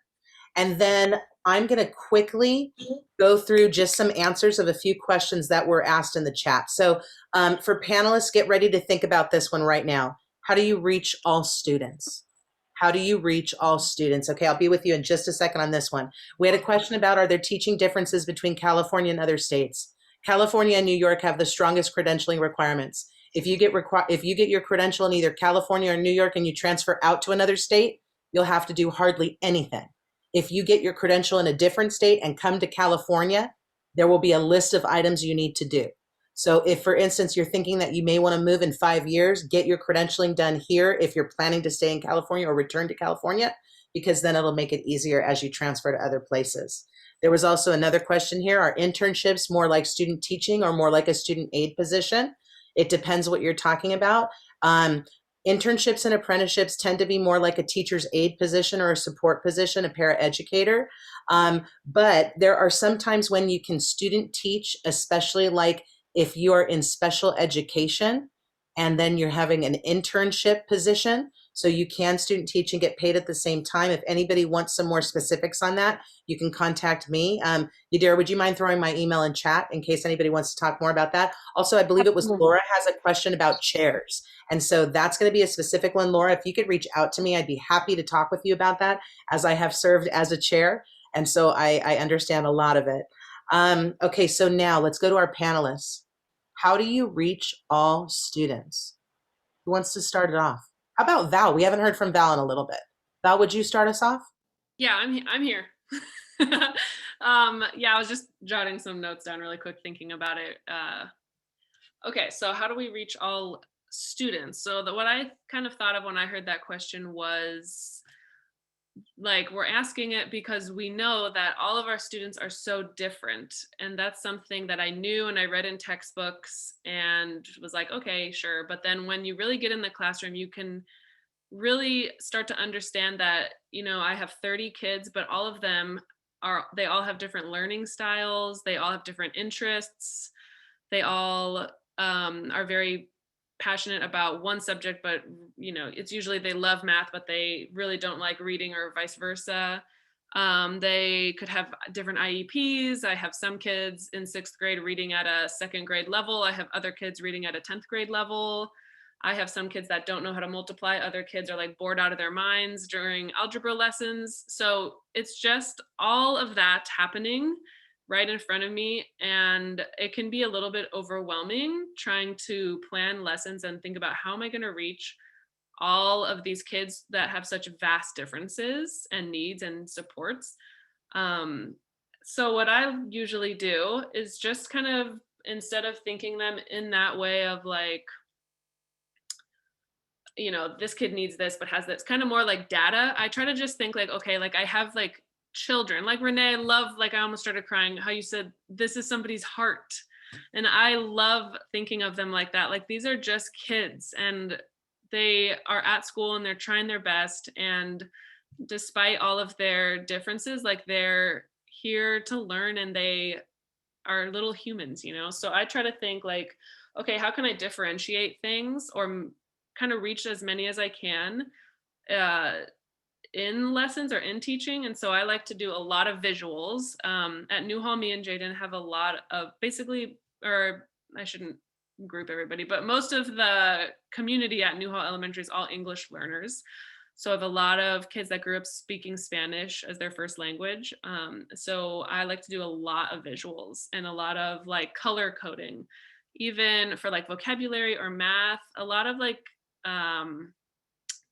And then I'm going to quickly go through just some answers of a few questions that were asked in the chat. So for panelists, get ready to think about this one right now. How do you reach all students? How do you reach all students? Okay, I'll be with you in just a second on this one. We had a question about, are there teaching differences between California and other states? California and New York have the strongest credentialing requirements. If you get your credential in either California or New York and you transfer out to another state, you'll have to do hardly anything. If you get your credential in a different state and come to California, there will be a list of items you need to do. So if, for instance, you're thinking that you may want to move in 5 years, get your credentialing done here if you're planning to stay in California or return to California, because then it'll make it easier as you transfer to other places. There was also another question here. Are internships more like student teaching or more like a student aid position? It depends what you're talking about. Internships and apprenticeships tend to be more like a teacher's aid position or a support position, a paraeducator. But there are some times when you can student teach, especially like if you're in special education and then you're having an internship position. So you can student teach and get paid at the same time. If anybody wants some more specifics on that, you can contact me. Yadira, would you mind throwing my email in chat in case anybody wants to talk more about that? Also, I believe it was Laura has a question about chairs. And so that's going to be a specific one. Laura, if you could reach out to me, I'd be happy to talk with you about that, as I have served as a chair. And so I understand a lot of it. Okay, so now let's go to our panelists. How do you reach all students? Who wants to start it off? How about Val? We haven't heard from Val in a little bit. Val, would you start us off? Yeah, I'm here. Yeah, I was just jotting some notes down really quick, thinking about it. Okay, so how do we reach all students? So what I kind of thought of when I heard that question was, like, we're asking it because we know that all of our students are so different. And that's something that I knew and I read in textbooks and was like, okay, sure. But then when you really get in the classroom, you can really start to understand that, I have 30 kids, but all of them they all have different learning styles. They all have different interests. They all are very passionate about one subject, but it's usually they love math, but they really don't like reading, or vice versa. They could have different IEPs. I have some kids in 6th grade reading at a 2nd grade level. I have other kids reading at a 10th grade level. I have some kids that don't know how to multiply. Other kids are like bored out of their minds during algebra lessons. So it's just all of that happening right in front of me. And it can be a little bit overwhelming trying to plan lessons and think about, how am I going to reach all of these kids that have such vast differences and needs and supports. So what I usually do is just kind of, instead of thinking them in that way of like, this kid needs this, but has this, kind of more like data, I try to just think like, okay, like I have like children, like Renee, I love, like I almost started crying how you said, this is somebody's heart. And I love thinking of them like that. Like these are just kids and they are at school and they're trying their best, and despite all of their differences, like they're here to learn and they are little humans, you know? So I try to think like, okay, how can I differentiate things or kind of reach as many as I can uh, in lessons or in teaching? And so I like to do a lot of visuals. At Newhall, me and Jadin have a lot of basically, or I shouldn't group everybody, but most of the community at Newhall Elementary is all English learners. So I have a lot of kids that grew up speaking Spanish as their first language. So I like to do a lot of visuals and a lot of like color coding, even for like vocabulary or math, a lot of like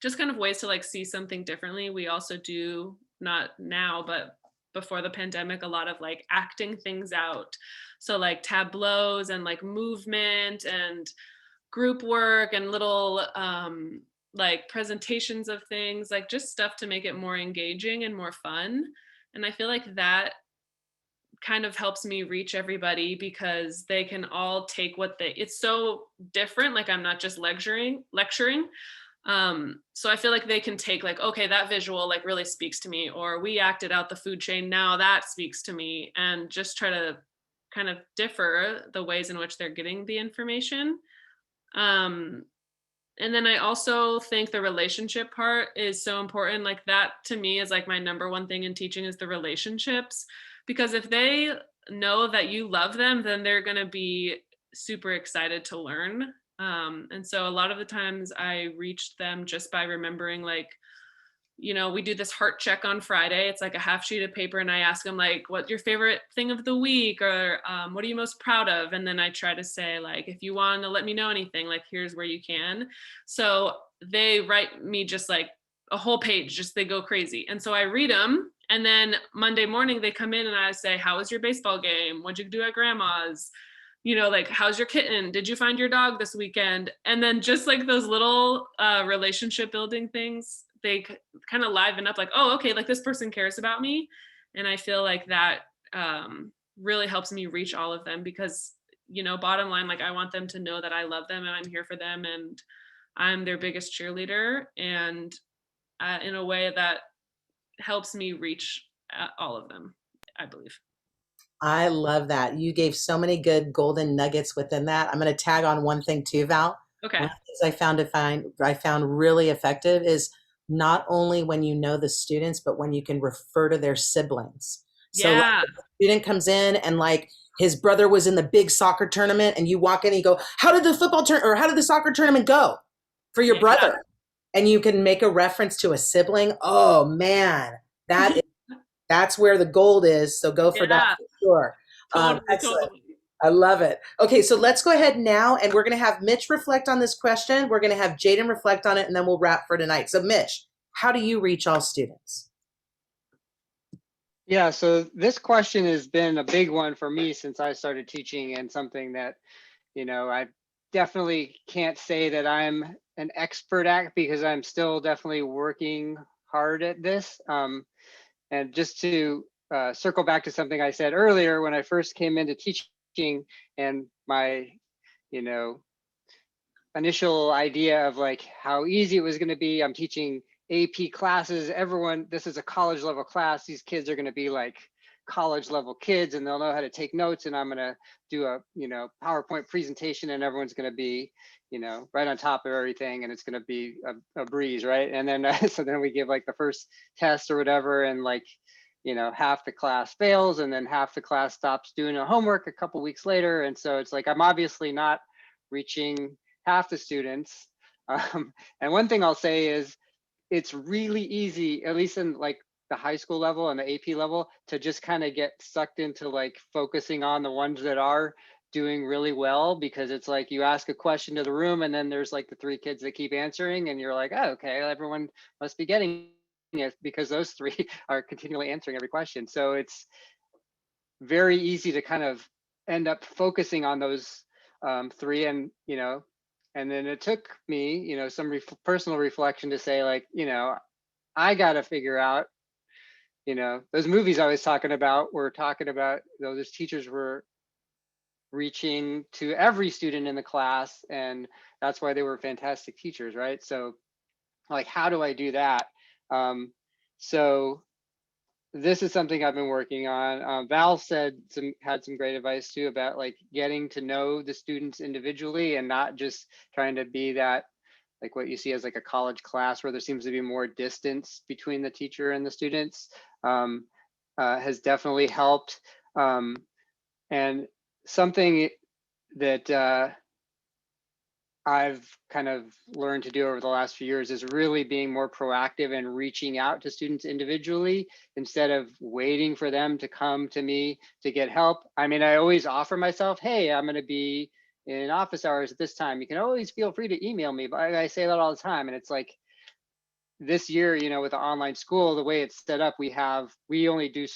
just kind of ways to like see something differently. We also do, not now, but before the pandemic, a lot of like acting things out. So like tableaus and like movement and group work and little like presentations of things, like just stuff to make it more engaging and more fun. And I feel like that kind of helps me reach everybody because they can all take what they, it's so different. Like I'm not just lecturing. So I feel like they can take like, okay, that visual like really speaks to me, or we acted out the food chain, now that speaks to me, and just try to kind of differ the ways in which they're getting the information. And then I also think the relationship part is so important. Like that to me is like my number one thing in teaching is the relationships, because if they know that you love them, then they're going to be super excited to learn. And so a lot of the times I reached them just by remembering, like, you know, we do this heart check on Friday. It's like a half sheet of paper, and I ask them like, what's your favorite thing of the week, or what are you most proud of? And then I try to say like, if you want to let me know anything, like here's where you can. So they write me just like a whole page, just they go crazy. And so I read them, and then Monday morning they come in and I say, how was your baseball game? What'd you do at grandma's? You know, like, how's your kitten? Did you find your dog this weekend? And then just like those little relationship building things, they kind of liven up like, oh, okay, like this person cares about me. And I feel like that really helps me reach all of them because, you know, bottom line, like I want them to know that I love them and I'm here for them and I'm their biggest cheerleader, and in a way that helps me reach all of them, I believe. I love that. You gave so many good golden nuggets within that. I'm going to tag on one thing too, Val. Okay. One of the things I found really effective is not only when you know the students, but when you can refer to their siblings. So like, Yeah. if a student comes in and like his brother was in the big soccer tournament, and you walk in and you go, how did the how did the soccer tournament go for your brother? And you can make a reference to a sibling. Oh man, that's where the gold is. So go for that for sure. Excellent. Totally. I love it. Okay, so let's go ahead now, and we're going to have Mitch reflect on this question. We're going to have Jadin reflect on it, and then we'll wrap for tonight. So Mitch, how do you reach all students? Yeah, so this question has been a big one for me since I started teaching, and something that, you know, I definitely can't say that I'm an expert at because I'm still definitely working hard at this. And just to circle back to something I said earlier, when I first came into teaching, and my, you know, initial idea of like how easy it was going to be, I'm teaching AP classes. Everyone, this is a college level class. These kids are going to be like college level kids, and they'll know how to take notes. And I'm going to do a, you know, PowerPoint presentation, and everyone's going to be, you know, right on top of everything, and it's going to be a breeze, right? And then so then we give like the first test or whatever, and like, you know, half the class fails, and then half the class stops doing their homework a couple weeks later. And so it's like I'm obviously not reaching half the students. And one thing I'll say is it's really easy, at least in like the high school level and the AP level, to just kind of get sucked into like focusing on the ones that are doing really well, because it's like you ask a question to the room and then there's like the 3 kids that keep answering, and you're like, oh, okay, everyone must be getting it because those 3 are continually answering every question. So it's very easy to kind of end up focusing on those 3. And, you know, and then it took me, you know, some personal reflection to say like, you know, I got to figure out, you know, those movies I was talking about were talking about, you know, those teachers were reaching to every student in the class, and that's why they were fantastic teachers, right? So like, how do I do that? So this is something I've been working on. Val had some great advice too about like getting to know the students individually and not just trying to be that, like what you see as like a college class where there seems to be more distance between the teacher and the students, has definitely helped. And something that I've kind of learned to do over the last few years is really being more proactive and reaching out to students individually instead of waiting for them to come to me to get help. I mean, I always offer myself, hey, I'm going to be in office hours at this time. You can always feel free to email me, but I say that all the time. And it's like this year, you know, with the online school, the way it's set up, we only do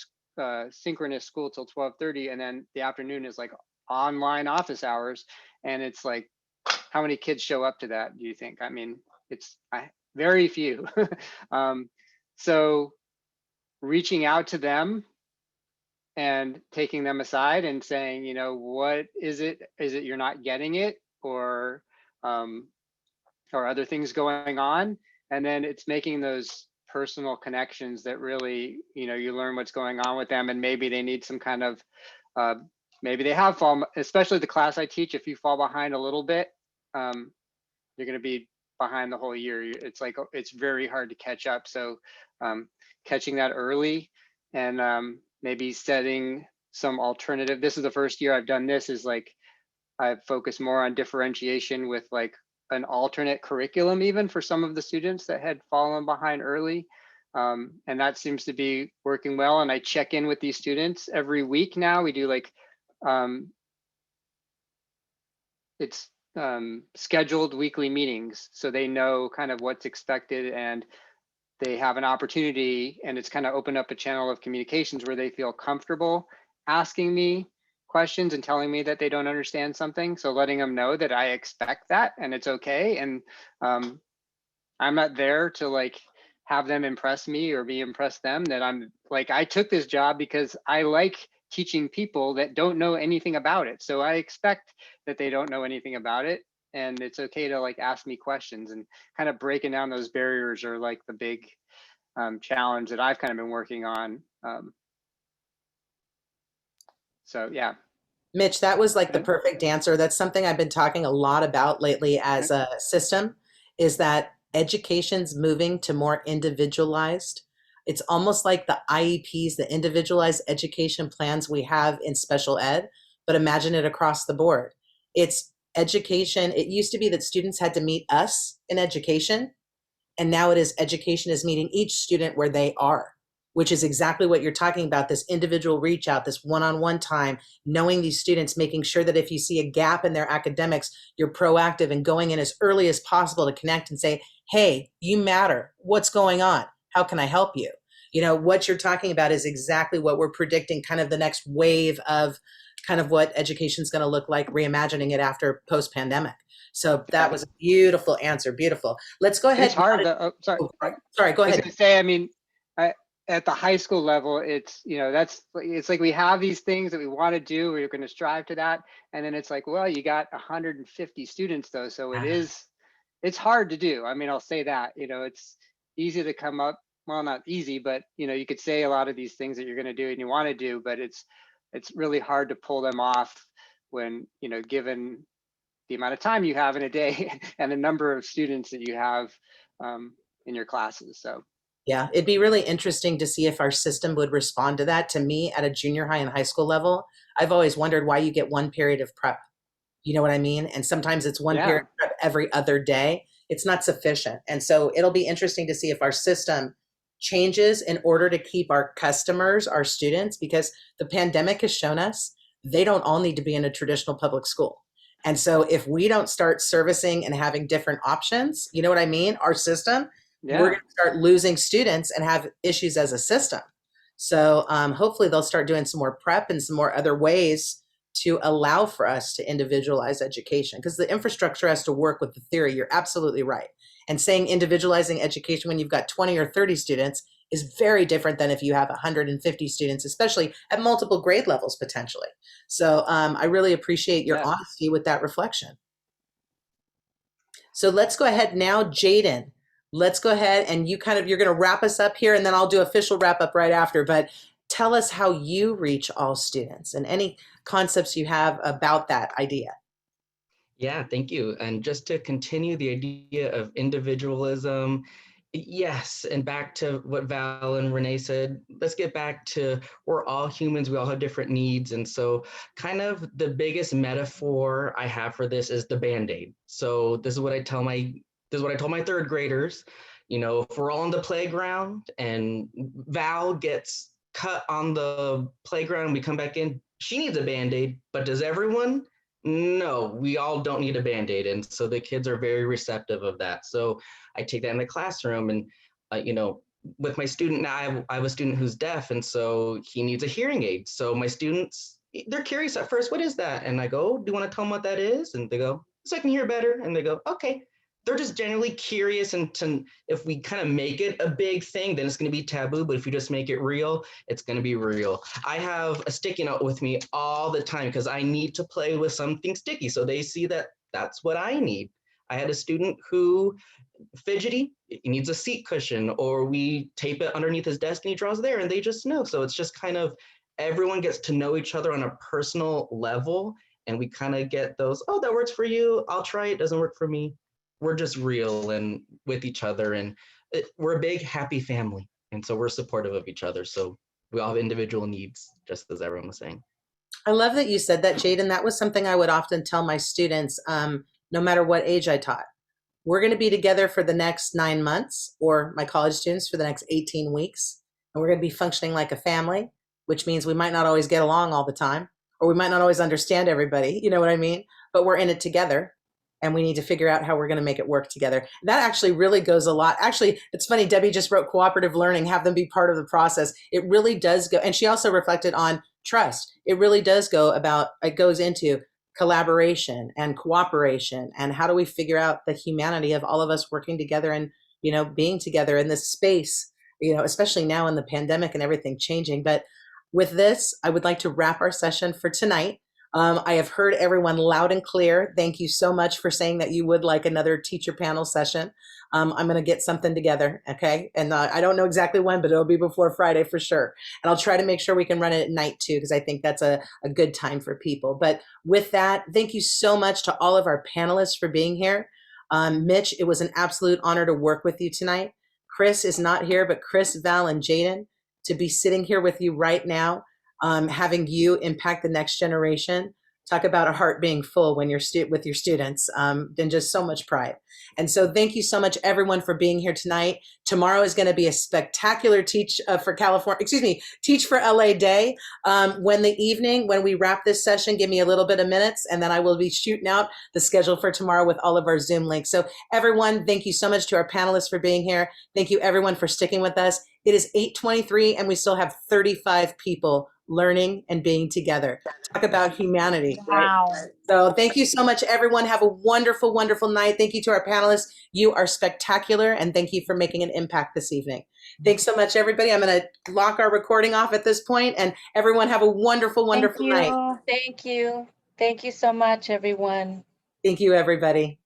synchronous school till 12:30, and then the afternoon is like online office hours. And it's like, how many kids show up to that, do you think? I mean, it's very few. So reaching out to them and taking them aside and saying, you know, what is it? Is it you're not getting it, or other things going on? And then it's making those personal connections that really, you know, you learn what's going on with them, and maybe they need some kind of, maybe they have fallen, especially the class I teach, if you fall behind a little bit, you're going to be behind the whole year. It's like, it's very hard to catch up. So catching that early, and maybe setting some alternative. This is the first year I've done this, is like I've focused more on differentiation with like an alternate curriculum, even for some of the students that had fallen behind early. And that seems to be working well. And I check in with these students every week now. We do like, it's scheduled weekly meetings, so they know kind of what's expected, and they have an opportunity, and it's kind of opened up a channel of communications where they feel comfortable asking me questions and telling me that they don't understand something. So letting them know that I expect that and it's okay. And I'm not there to like have them impress me or me impress them, that I'm like, I took this job because I like teaching people that don't know anything about it. So I expect that they don't know anything about it. And it's okay to like ask me questions, and kind of breaking down those barriers are like the big challenge that I've kind of been working on. So yeah. Mitch, that was like the perfect answer. That's something I've been talking a lot about lately as a system, is that education's moving to more individualized. It's almost like the IEPs, the individualized education plans we have in special ed, but imagine it across the board. It's education. It used to be that students had to meet us in education, and now it is education is meeting each student where they are, which is exactly what you're talking about, this individual reach out, this one-on-one time, knowing these students, making sure that if you see a gap in their academics, you're proactive and going in as early as possible to connect and say, hey, you matter. What's going on? How can I help you? You know, what you're talking about is exactly what we're predicting, kind of the next wave of kind of what education is going to look like, reimagining it after post-pandemic. So that was a beautiful answer. Beautiful. Let's go ahead. It's hard to, sorry, go ahead. I was going to say, I mean, at the high school level, it's, you know, it's like we have these things that we want to do, we're going to strive to that. And then it's like, well, you got 150 students though. So it's hard to do. I mean, I'll say that, you know, it's easy to come up, well, not easy, but you know, you could say a lot of these things that you're going to do and you want to do, but it's really hard to pull them off when, you know, given the amount of time you have in a day and the number of students that you have in your classes. So yeah, it'd be really interesting to see if our system would respond to that. To me, at a junior high and high school level, I've always wondered why you get one period of prep. You know what I mean? And sometimes it's one period of prep every other day. It's not sufficient. And so it'll be interesting to see if our system changes in order to keep our customers, our students, because the pandemic has shown us they don't all need to be in a traditional public school. And so if we don't start servicing and having different options, you know what I mean? Our system, we're going to start losing students and have issues as a system. So hopefully they'll start doing some more prep and some more other ways to allow for us to individualize education, because the infrastructure has to work with the theory. You're absolutely right. And saying individualizing education when you've got 20 or 30 students is very different than if you have 150 students, especially at multiple grade levels potentially. So I really appreciate your honesty with that reflection. So let's go ahead now, Jadin. Let's go ahead and you're going to wrap us up here, and then I'll do official wrap up right after. But tell us how you reach all students and any concepts you have about that idea. Yeah, thank you. And just to continue the idea of individualism, yes, and back to what Val and Renee said, let's get back to we're all humans, we all have different needs. And so kind of the biggest metaphor I have for this is the Band-Aid. So this is what I told my third graders. You know, if we're all on the playground and Val gets cut on the playground and we come back in, she needs a Band-Aid, but does everyone? No, we all don't need a Band-Aid. And so the kids are very receptive of that. So I take that in the classroom and, you know, with my student now, I have a student who's deaf, and so he needs a hearing aid. So my students, they're curious at first, what is that? And I go, do you want to tell them what that is? And they go, so I can hear better. And they go, okay. They're just genuinely curious, and if we kind of make it a big thing, then it's going to be taboo. But if you just make it real, it's going to be real. I have a sticky note with me all the time because I need to play with something sticky. So they see that that's what I need. I had a student who fidgety, he needs a seat cushion, or we tape it underneath his desk and he draws there, and they just know. So it's just kind of everyone gets to know each other on a personal level, and we kind of get those, oh, that works for you, I'll try it, doesn't work for me. We're just real and with each other, and we're a big happy family, and so we're supportive of each other. So we all have individual needs, just as everyone was saying. I love that you said that, Jadin. That was something I would often tell my students, no matter what age I taught. We're going to be together for the next 9 months, or my college students for the next 18 weeks, and we're going to be functioning like a family, which means we might not always get along all the time, or we might not always understand everybody, you know what I mean? But we're in it together. And we need to figure out how we're going to make it work together. That actually really goes a lot. Actually, it's funny, Debbie just wrote cooperative learning, have them be part of the process. It really does go, and she also reflected on trust. It really does it goes into collaboration and cooperation, and how do we figure out the humanity of all of us working together and, you know, being together in this space, you know, especially now in the pandemic and everything changing. But with this, I would like to wrap our session for tonight. I have heard everyone loud and clear. Thank you so much for saying that you would like another teacher panel session. I'm going to get something together, okay? And I don't know exactly when, but it'll be before Friday for sure. And I'll try to make sure we can run it at night too, because I think that's a good time for people. But with that, thank you so much to all of our panelists for being here. Mitch, it was an absolute honor to work with you tonight. Chris is not here, but Chris, Val, and Jadin, to be sitting here with you right now, having you impact the next generation. Talk about a heart being full when you're with your students, then just so much pride. And so thank you so much, everyone, for being here tonight. Tomorrow is going to be a spectacular Teach for LA Day. When we wrap this session, give me a little bit of minutes, and then I will be shooting out the schedule for tomorrow with all of our Zoom links. So everyone, thank you so much to our panelists for being here. Thank you, everyone, for sticking with us. It is 8:23, and we still have 35 people learning and being together. Talk about humanity. Wow. Right? So thank you so much, everyone. Have a wonderful, wonderful night. Thank you to our panelists. You are spectacular, and thank you for making an impact this evening. Thanks so much, everybody. I'm going to lock our recording off at this point, and everyone have a wonderful, wonderful night. Thank you. Thank you so much, everyone. Thank you, everybody.